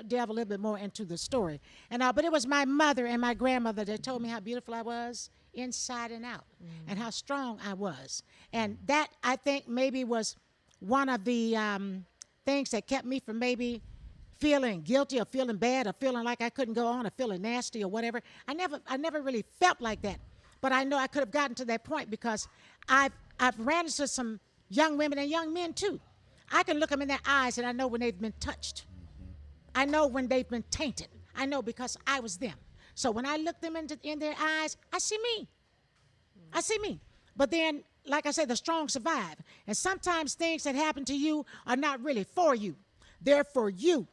delve a little bit more into the story. But it was my mother and my grandmother that told me how beautiful I was inside and out, and how strong I was. And that, I think, maybe was one of the things that kept me from maybe feeling guilty or feeling bad or feeling like I couldn't go on or feeling nasty or whatever. I never really felt like that. But I know I could have gotten to that point, because I've ran into some young women and young men too. I can look them in their eyes, and I know when they've been touched. I know when they've been tainted. I know, because I was them. So when I look them in their eyes, I see me. I see me. But then, like I said, the strong survive. And sometimes things that happen to you are not really for you. They're for you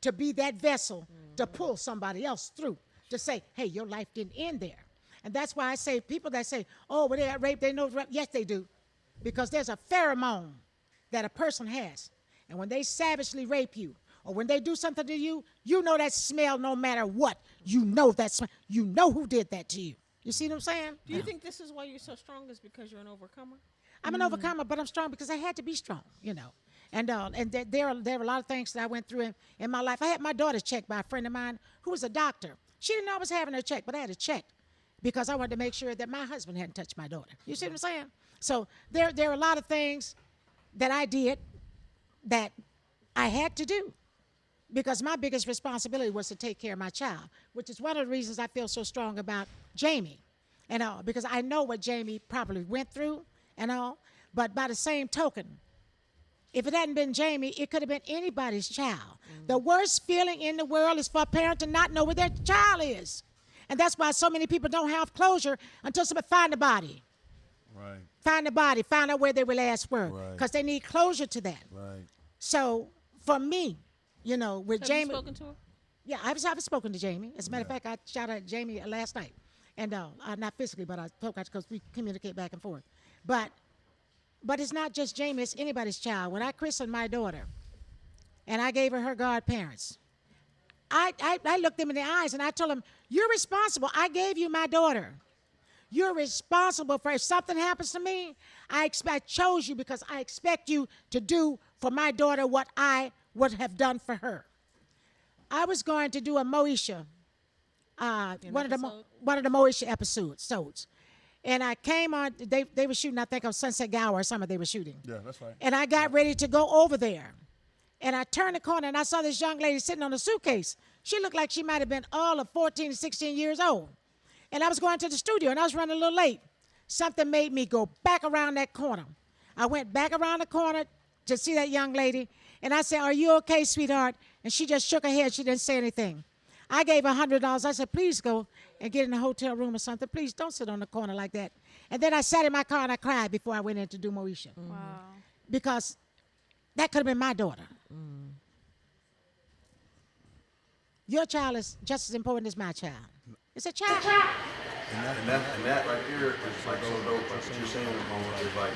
to be that vessel to pull somebody else through, to say, hey, your life didn't end there. And that's why I say people that say, oh, well, they got raped, they know rape. Yes, they do. Because there's a pheromone that a person has. And when they savagely rape you, or when they do something to you, you know that smell no matter what. You know that smell. You know who did that to you. You see what I'm saying? Do you think this is why you're so strong is because you're an overcomer? I'm an overcomer, but I'm strong because I had to be strong, you know. And there are a lot of things that I went through in my life. I had my daughter checked by a friend of mine who was a doctor. She didn't know I was having her checked, but I had to check because I wanted to make sure that my husband hadn't touched my daughter. You see what I'm saying? So there are a lot of things that I did that I had to do because my biggest responsibility was to take care of my child, which is one of the reasons I feel so strong about Jamie and all, because I know what Jamie probably went through and all, but by the same token, if it hadn't been Jamie, it could have been anybody's child. The worst feeling in the world is for a parent to not know where their child is. And that's why so many people don't have closure until somebody find the body. Right. Find the body, find out where they were last were, Right. because they need closure to that. Right. So for me, you know, with Have Jamie. you spoken to her? Yeah, I've spoken to Jamie. As a matter of fact, I shot at Jamie last night. And not physically, but I spoke because we communicate back and forth. But it's not just Jamie, it's anybody's child. When I christened my daughter and I gave her her godparents, I looked them in the eyes and I told them, you're responsible. I gave you my daughter. You're responsible for if something happens to me. I chose you because I expect you to do for my daughter what I would have done for her. I was going to do a Moesha, one of the Moesha episodes. And I came on, they were shooting, I think, on Sunset Gower or something they were shooting. Yeah, that's right. And I got ready to go over there. And I turned the corner and I saw this young lady sitting on a suitcase. She looked like she might have been all of 14 to 16 years old. And I was going to the studio and I was running a little late. Something made me go back around that corner. I went back around the corner to see that young lady. And I said, are you okay, sweetheart? And she just shook her head. She didn't say anything. I gave her $100. I said, please go and get in a hotel room or something. Please don't sit on the corner like that. And then I sat in my car and I cried before I went in to do Moesha. Wow. Because that could have been my daughter. Your child is just as important as my child. It's a child. And that right there is like so dope. Like what you're saying, is like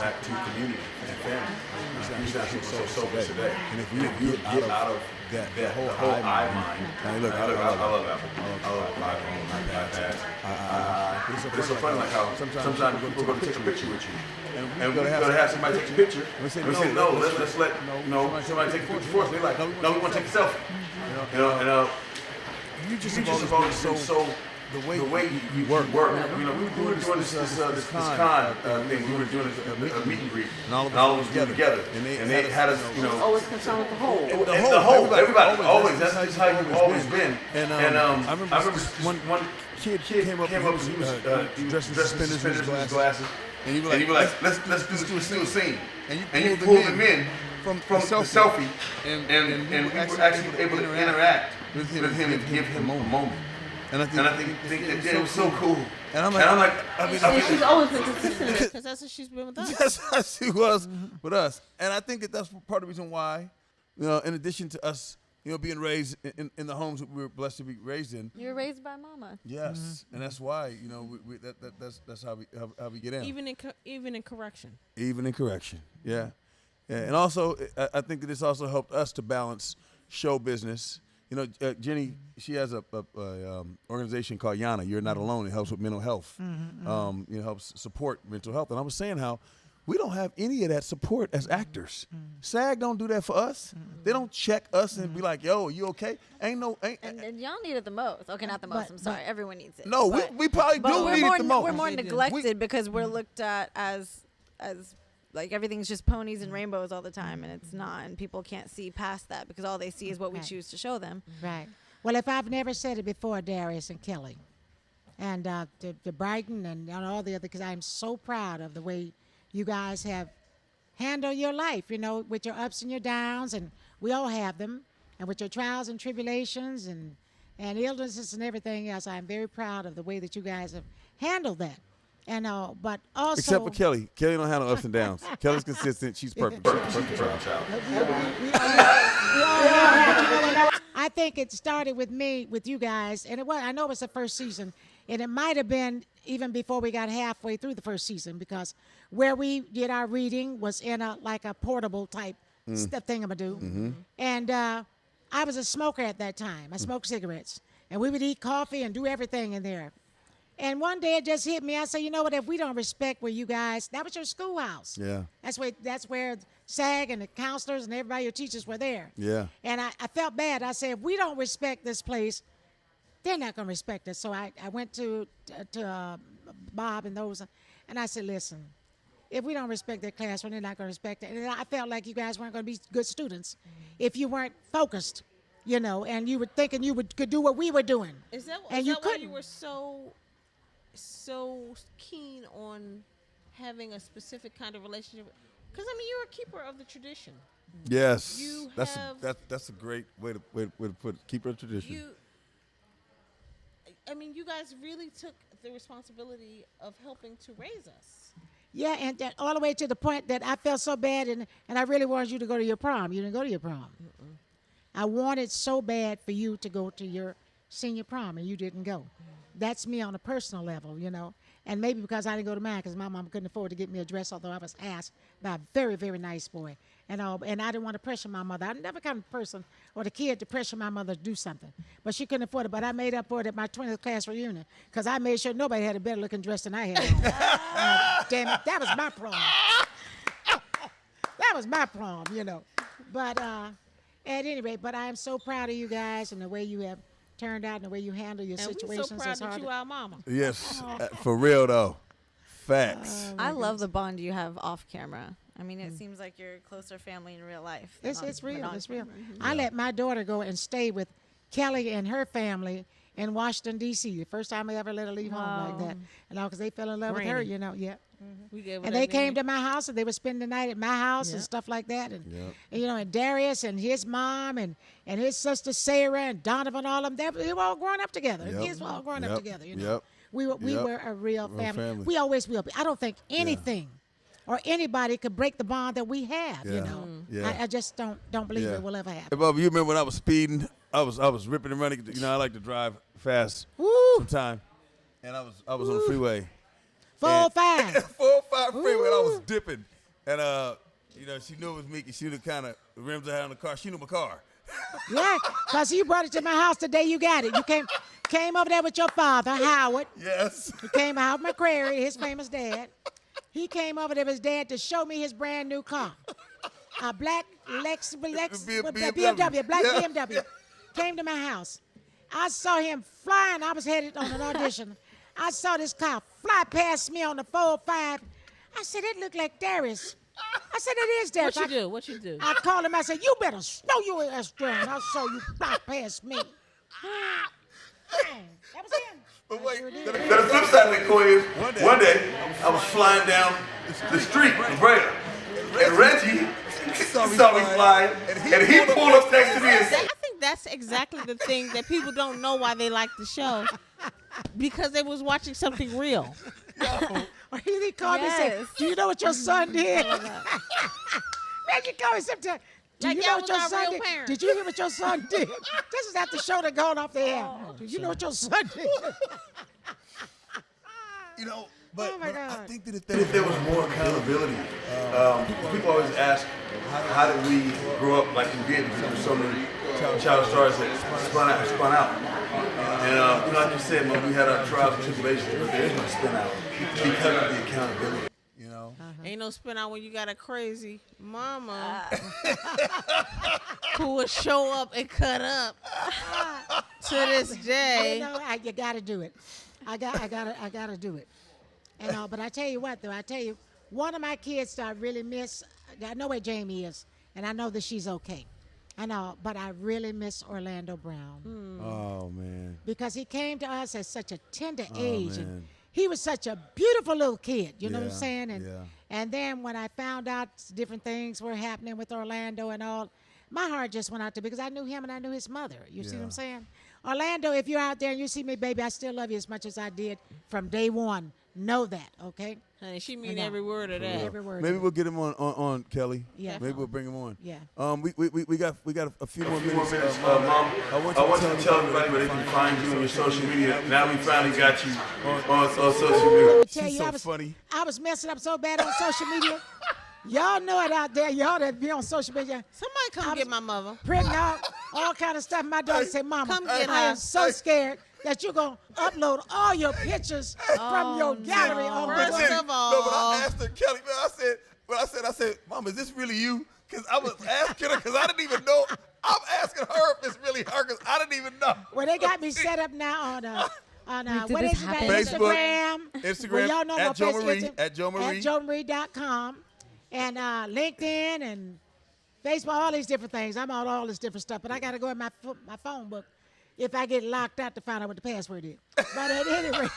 back to community and family. You said people so selfish today. And if you get out of that whole I mind. Look, I love Apple. I love iPhone, iPads. It's so funny like how sometimes people go to take a picture with you. And we're going to have somebody take a picture. And we say, no, let's let somebody take a picture for us. They're like, no, we want to take a selfie. You know, you just have always been so the way you work. You know, we were doing this con thing. We were doing a meet and greet, and all of us were together. And they had us, you know, Always concerned with the whole. The whole, everybody, always. That's just how you've always been. And I remember one kid came up. He was dressed in suspenders and glasses. And you were like, let's do a scene. And you pulled him in from the selfie, and we were actually able to interact with him and give him a moment. And I think that it was so cool. And I'm like, And she's always been consistent because that's what she's been with us. that's how she was with us. And I think that's part of the reason why, you know, in addition to us, you know, being raised in the homes that we were blessed to be raised in. You were raised by mama. Yes, and that's why, you know, that's how we get in. Even in correction. Even in correction, yeah. And also, I think that this also helped us to balance show business. You know, Jenny, she has a organization called Yana. You're Not Alone. It helps with mental health. You know, helps support mental health. And I was saying how we don't have any of that support as actors. SAG don't do that for us. They don't check us and be like, "Yo, you okay?" And y'all need it the most. Okay, not the most. I'm sorry. Everyone needs it. No, we probably do need it the most. We're more neglected because we're looked at as like everything's just ponies and rainbows all the time, and it's not. And people can't see past that because all they see is what we choose to show them. Right. Well, if I've never said it before, Darius and Kelly, and to Brighton and all the other, because I'm so proud of the way you guys have handled your life, you know, with your ups and your downs, and we all have them, and with your trials and tribulations and illnesses and everything else. I'm very proud of the way that you guys have handled that. And but also, except for Kelly. Kelly don't handle ups and downs. Kelly's consistent. She's perfect. She's a perfect child. we all have, but you know what? I think it started with me, with you guys, and I know it was the first season, and it might have been even before we got halfway through the first season, because where we did our reading was in a portable type thingamadoo. Mm-hmm. And I was a smoker at that time. I smoked cigarettes, and we would eat coffee and do everything in there. And one day it just hit me. I said, you know what? If we don't respect where you guys, that was your schoolhouse. Yeah. That's where SAG and the counselors and everybody, your teachers were there. Yeah. And I felt bad. I said, if we don't respect this place, they're not going to respect us. So I went to Bob and those, and I said, listen, if we don't respect their classroom, they're not going to respect it. And I felt like you guys weren't going to be good students if you weren't focused, and you were thinking you could do what we were doing. Is that why you were so keen on having a specific kind of relationship? Because you're a keeper of the tradition. Yes. You that's a great way to put it. Keeper of tradition. You guys really took the responsibility of helping to raise us. Yeah, and that all the way to the point that I felt so bad, and I really wanted you to go to your prom. You didn't go to your prom. Mm-mm. I wanted so bad for you to go to your senior prom, and you didn't go. That's me on a personal level, And maybe because I didn't go to mine, because my mom couldn't afford to get me a dress, although I was asked by a very, very nice boy. And I didn't want to pressure my mother. I'm never kind of person or the kid to pressure my mother to do something. But she couldn't afford it. But I made up for it at my 20th class reunion, because I made sure nobody had a better looking dress than I had on. Damn it, that was my prom. That was my prom, But at any rate, but I am so proud of you guys and the way you have turned out and the way you handle your situations. And we're so proud that you our mama. Yes, for real though. Facts. I love the bond you have off camera. It seems like you're a closer family in real life. It's real. It's real. I let my daughter go and stay with Kelly and her family in Washington, D.C. The first time I ever let her leave home like that. And because they fell in love with her, Yeah. Mm-hmm. And they came to my house, and they would spend the night at my house and stuff like that. And, and Darius and his mom and his sister Sarah and Donovan, all of them, they were all growing up together. The kids were all growing up together, We were a real family. We always will be. I don't think anything or anybody could break the bond that we have, I just don't believe it will ever happen. Hey, Bubba, you remember when I was speeding? I was ripping and running. I like to drive fast sometime. And I was on the freeway. 405. 405 freeway, and I was dipping. And, she knew it was me, because she knew the kind of rims I had on the car. She knew my car. Yeah, because you brought it to my house the day you got it. You came over there with your father, Howard. Yes. He came out, Mccrary, his famous dad. He came over there with his dad to show me his brand new car. A black BMW, black BMW. Came to my house. I saw him flying. I was headed on an audition. I saw this car fly past me on the 405. I said, it looked like Darius. I said, it is Darius. What you do? I called him. I said, you better slow your ass down. I saw you fly past me. Dang, that was him. But wait, the flip side of the coin is, one day I was flying down the street in Burrell, and Reggie saw me flying, and he pulled up next to me and said, I think that's exactly the thing that people don't know why they like the show, because they was watching something real. Or he called me and said, do you know what your son did? Man, you call me sometime. Do you know what your son did? Did you hear what your son did? This is after the show that gone off the air. Do you know what your son did? But I think that if there was more accountability, people always ask, how did we grow up like we did? Because there were so many child stars that spun out. And like you said, we had our trials and tribulations, but there is no spin out because of the accountability. Ain't no spin out when you got a crazy mama who will show up and cut up to this day. You gotta do it. I gotta do it. And but I tell you what, though, one of my kids that I really miss. I know where Jamie is, and I know that she's okay. I know, but I really miss Orlando Brown. Oh man! Because he came to us at such a tender age, and he was such a beautiful little kid. You know what I'm saying? And then when I found out different things were happening with Orlando and all, my heart just went out to, because I knew him and I knew his mother. You see what I'm saying? Orlando, if you're out there and you see me, baby, I still love you as much as I did from day one. Know that, okay? Honey, she mean every word of that. Every word. Maybe we'll get him on Kelly. Yeah. Maybe we'll bring him on. Yeah. We got a few more minutes. Mom, I want you to tell everybody where they can find you on your social media. Now we finally got you on social media. Tell She's you, so I was funny. I was messing up so bad on social media. Y'all know it out there. Y'all that be on social media. Somebody come get my mother. Printing out all kind of stuff. My daughter said, "Mama, come get I her." am so scared that you're gonna upload all your pictures from your gallery on the First web." of all, No, but I asked her, Kelly, man, I said, Mom, is this really you? Because I was asking her, because I didn't even know. I'm asking her if it's really her, because I didn't even know. Well, they got me set up now on Wait, did what this is it? happen? Instagram, Well, y'all know at my Joe Facebook, Marie, at Joe Marie. at JoeMarie.com, and LinkedIn and Facebook, all these different things. I'm on all this different stuff, but I got to go in my phone book if I get locked out to find out what the password is. But at any rate,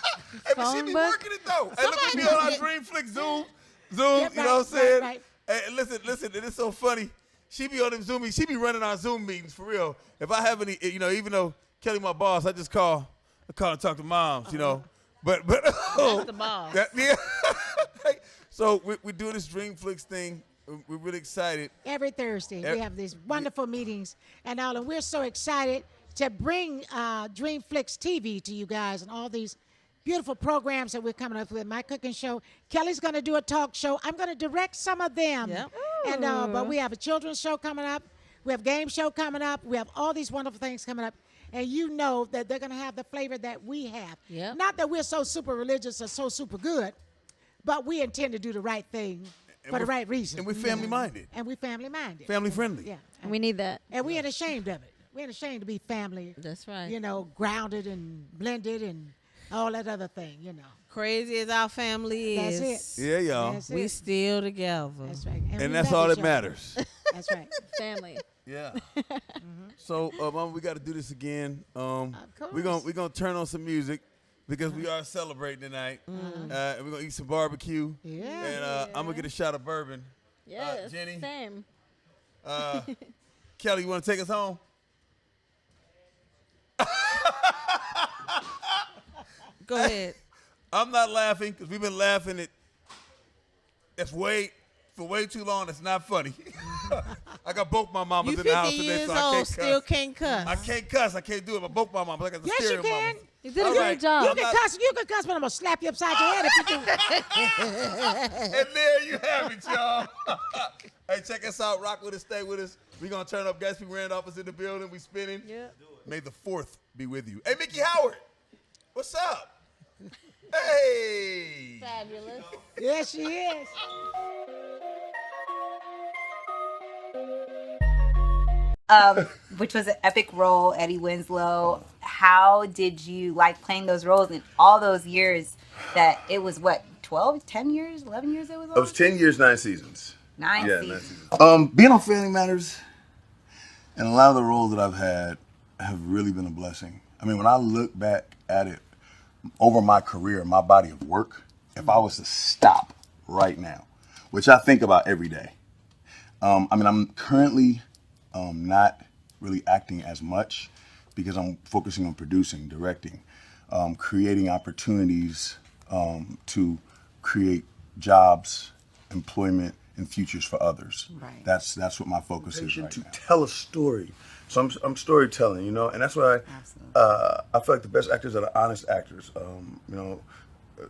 Hey, but she be working it though. Hey, look at me on our Dream Flick Zoom, Yeah, you know what I'm saying? right. Hey, listen, it is so funny. She be on them Zoom meetings. She be running our Zoom meetings for real. If I have any, even though Kelly my boss, I call and talk to moms, you know. But that's the boss. yeah. So we do this Dream Flicks thing. We're really excited. every Thursday we have these wonderful meetings and all, and we're so excited to bring Dream Flicks TV to you guys and all these beautiful programs that we're coming up with. My cooking show. Kelly's going to do a talk show. I'm going to direct some of them. Yep. And but we have a children's show coming up. We have game show coming up. We have all these wonderful things coming up. And you know that they're going to have the flavor that we have. Yep. Not that we're so super religious or so super good, but we intend to do the right thing for the right reason. And we're family minded. And we're family minded. Family friendly. Yeah. And we need that. And we ain't ashamed of it. We ain't ashamed to be family. That's right. Grounded and blended and all that other thing, Crazy as our family is. That's it. Yeah, y'all. That's We it. still together. That's right. And we that's love all each that other. matters. That's right. Family. Yeah. So, Mama, we got to do this again. course. We're gonna turn on some music because we are celebrating tonight, and we're gonna eat some barbecue. Yeah. And I'm gonna get a shot of bourbon. Yes. Jenny? Same. Kelly, you want to take us home? Go ahead. I'm not laughing because we've been laughing for way too long. It's not funny. I got both my mamas You in the 50 house today, years so I old, can't still cuss. can't cuss. I can't cuss. I can't do it. But both my mamas, I got the Yes, you stereo can. mamas. You did a All great right. job. You can cuss, but I'm going to slap you upside your head if you do. And there you have it, y'all. Hey, check us out. Rock with us, stay with us. We're going to turn up. Gatsby Randolph is in the building. We spinning. Yeah. May the 4th be with you. Hey, Mickey Howard, what's up? Hey. Fabulous. Yes, she is. Which was an epic role, Eddie Winslow. How did you like playing those roles in all those years that it was, 10 years, 11 years it was on? It was 10 years, 9 seasons. 9 Yeah, seasons. 9 seasons. Being on Family Matters and a lot of the roles that I've had have really been a blessing. I mean, when I look back at it over my career, my body of work, if I was to stop right now, which I think about every day, I'm currently not really acting as much because I'm focusing on producing, directing, creating opportunities to create jobs, employment, and futures for others. Right. That's what my focus is right to now. tell a story. So I'm storytelling, and that's why I feel like the best actors are the honest actors.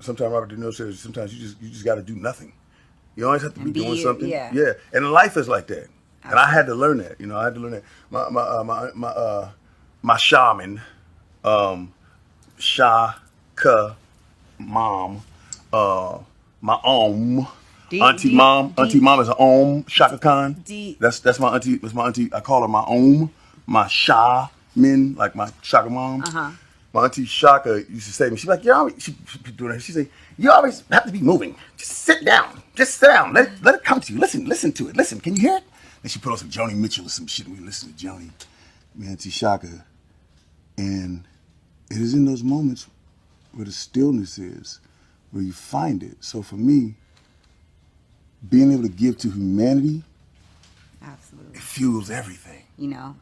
Sometimes Robert De Niro says sometimes you just got to do nothing. You always have to be doing something. Yeah. And life is like that. And I had to learn that. I had to learn that. My shaman, Shaka, mom, my auntie mom is an Shaka Khan. That's my auntie. That's my auntie. I call her my my shaman, like my Shaka mom. My auntie Shaka used to say to me, she's like, she doing it. She say, you always have to be moving. Just sit down. Let it come to you. Listen to it. Listen. Can you hear it? And she put on some Joni Mitchell or some shit, and we listen to Joni, my auntie Shaka. And it is in those moments where the stillness is, where you find it. So for me, being able to give to humanity, Absolutely. it fuels everything.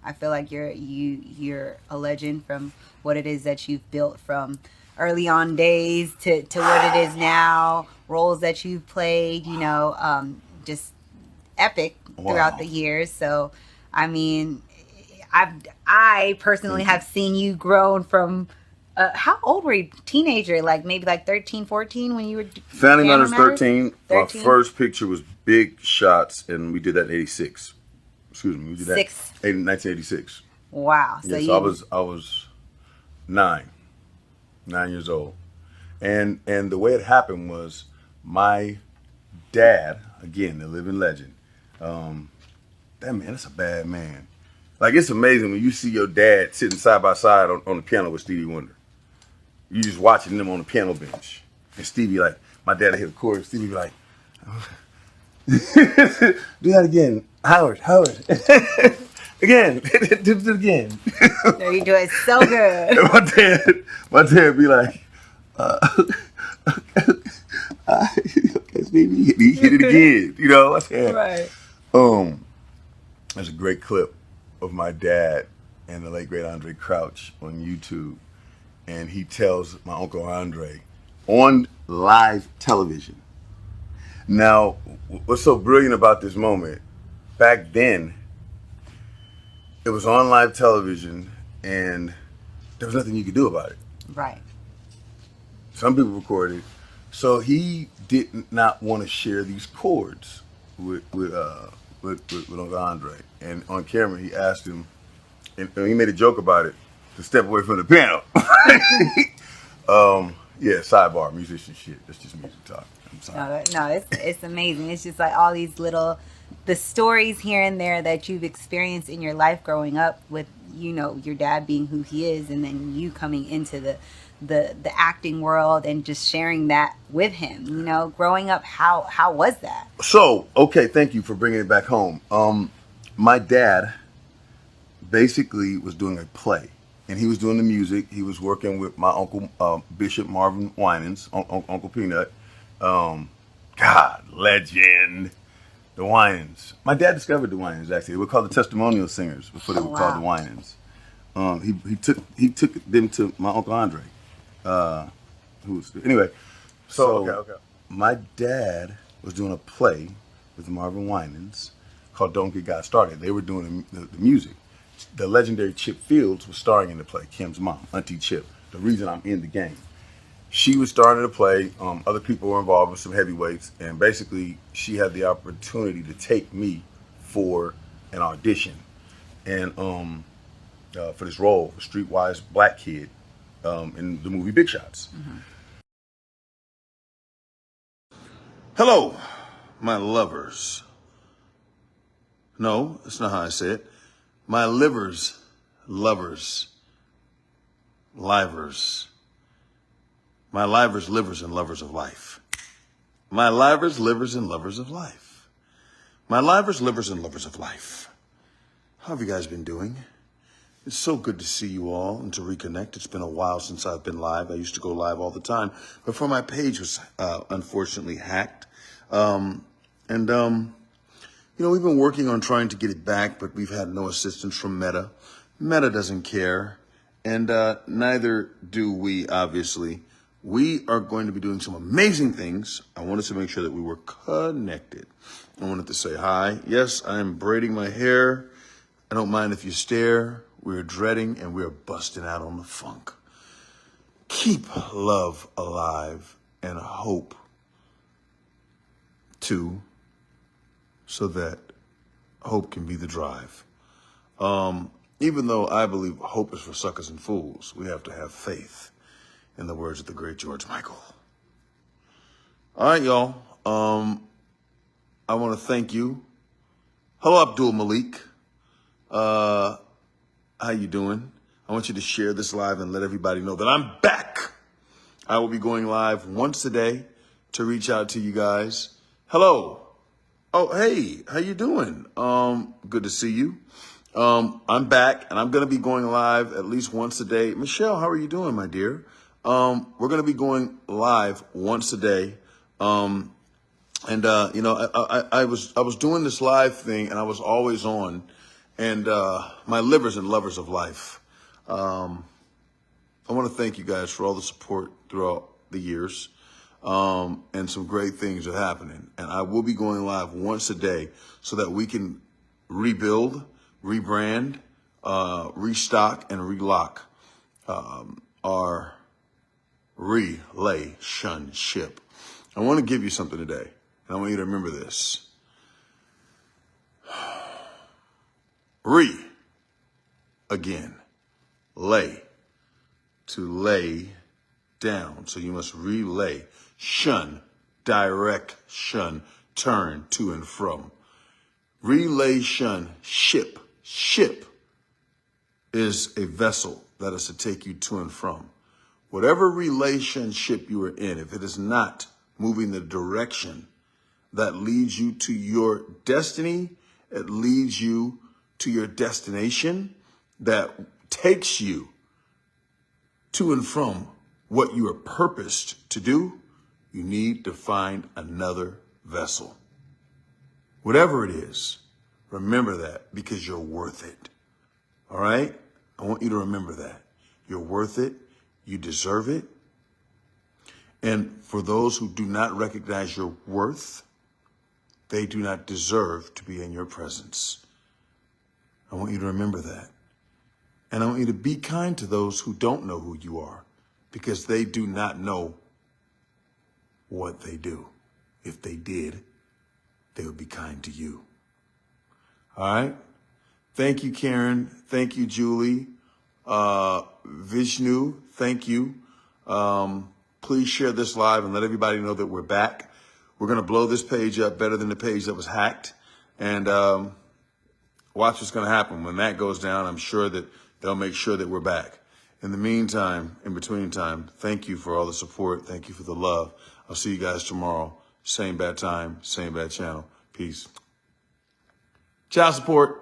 I feel like you're a legend from what it is that you've built from early on days to what it is now, roles that you've played, just epic throughout the years. So, I mean, I personally have seen you grown from, how old were you? Teenager, like maybe like 13, 14 when you were Family Matters 13. Our first picture was Big Shots, and we did that in 86. Excuse me, we did that in 1986. Wow. So yes, I was 9 years old. And the way it happened was my dad, again, the living legend, that man, that's a bad man. Like, it's amazing when you see your dad sitting side by side on the piano with Stevie Wonder. You just watching them on the piano bench. And Stevie, like, my dad would hit a chord, Stevie be like, do that again. Howard. Again. Do it again. No, you do it so good. And my dad be like, okay, Stevie, he hit it again. You know, right. There's a great clip of my dad and the late great Andre Crouch on YouTube, and he tells my Uncle Andre on live television. Now, what's so brilliant about this moment, back then, it was on live television, and there was nothing you could do about it. Right. Some people recorded. So he did not want to share these chords with Uncle Andre. And on camera, he asked him, and he made a joke about it, to step away from the piano. Yeah, sidebar, musician shit. That's just music talk. I'm sorry. No, it's amazing. It's just like all these little, the stories here and there that you've experienced in your life growing up with, your dad being who he is, and then you coming into the acting world and just sharing that with him. Growing up, how was that? So, okay, thank you for bringing it back home. My dad basically was doing a play, and he was doing the music. He was working with my uncle, Bishop Marvin Winans, Uncle Peanut. God, legend. The Winans. My dad discovered the Winans, actually. They were called the Testimonial Singers before they were called the Winans. He took them to my Uncle Andre. Anyway, so okay. My dad was doing a play with Marvin Winans called Don't Get God Started. They were doing the music. The legendary Chip Fields was starring in the play, Kim's mom, Auntie Chip, the reason I'm in the game. She was starring in the play. Other people were involved with some heavyweights, and basically she had the opportunity to take me for an audition, and for this role, a streetwise black kid in the movie Big Shots. Mm-hmm. Hello, my lovers. No, that's not how I say it. My livers, lovers, livers. My livers, livers, and lovers of life. My livers, livers, and lovers of life. My livers, livers, and lovers of life. How have you guys been doing? It's so good to see you all and to reconnect. It's been a while since I've been live. I used to go live all the time before my page was unfortunately hacked. We've been working on trying to get it back, but we've had no assistance from Meta. Meta doesn't care, and neither do we, obviously. We are going to be doing some amazing things. I wanted to make sure that we were connected. I wanted to say hi. Yes, I am braiding my hair. I don't mind if you stare. We're dreading and we're busting out on the funk. Keep love alive and hope too, so that hope can be the drive. Even though I believe hope is for suckers and fools, we have to have faith, in the words of the great George Michael. All right, y'all. I want to thank you. Hello, Abdul Malik. How you doing? I want you to share this live and let everybody know that I'm back. I will be going live once a day to reach out to you guys. Hello. Oh, hey, how you doing? Good to see you. I'm back, and I'm going to be going live at least once a day. Michelle, how are you doing, my dear? We're going to be going live once a day. I was doing this live thing, and I was always on. And my livers and lovers of life. I want to thank you guys for all the support throughout the years. And some great things are happening. And I will be going live once a day so that we can rebuild, rebrand, restock, and relock our relationship. I want to give you something today, and I want you to remember this. Again, lay, to lay down. So you must relay, shun, direct, shun, turn to and from. Relation, ship. Ship is a vessel that is to take you to and from. Whatever relationship you are in, if it is not moving the direction that leads you to your destiny, it leads you to your destination, that takes you to and from what you are purposed to do, you need to find another vessel. Whatever it is, remember that, because you're worth it. All right? I want you to remember that. You're worth it. You deserve it. And for those who do not recognize your worth, they do not deserve to be in your presence. I want you to remember that. And I want you to be kind to those who don't know who you are, because they do not know what they do. If they did, they would be kind to you. All right? Thank you, Karen. Thank you, Julie. Vishnu, thank you. Please share this live and let everybody know that we're back. We're going to blow this page up better than the page that was hacked. And watch what's going to happen. When that goes down, I'm sure that they'll make sure that we're back. In the meantime, in between time, thank you for all the support. Thank you for the love. I'll see you guys tomorrow. Same bad time, same bad channel. Peace. Child support.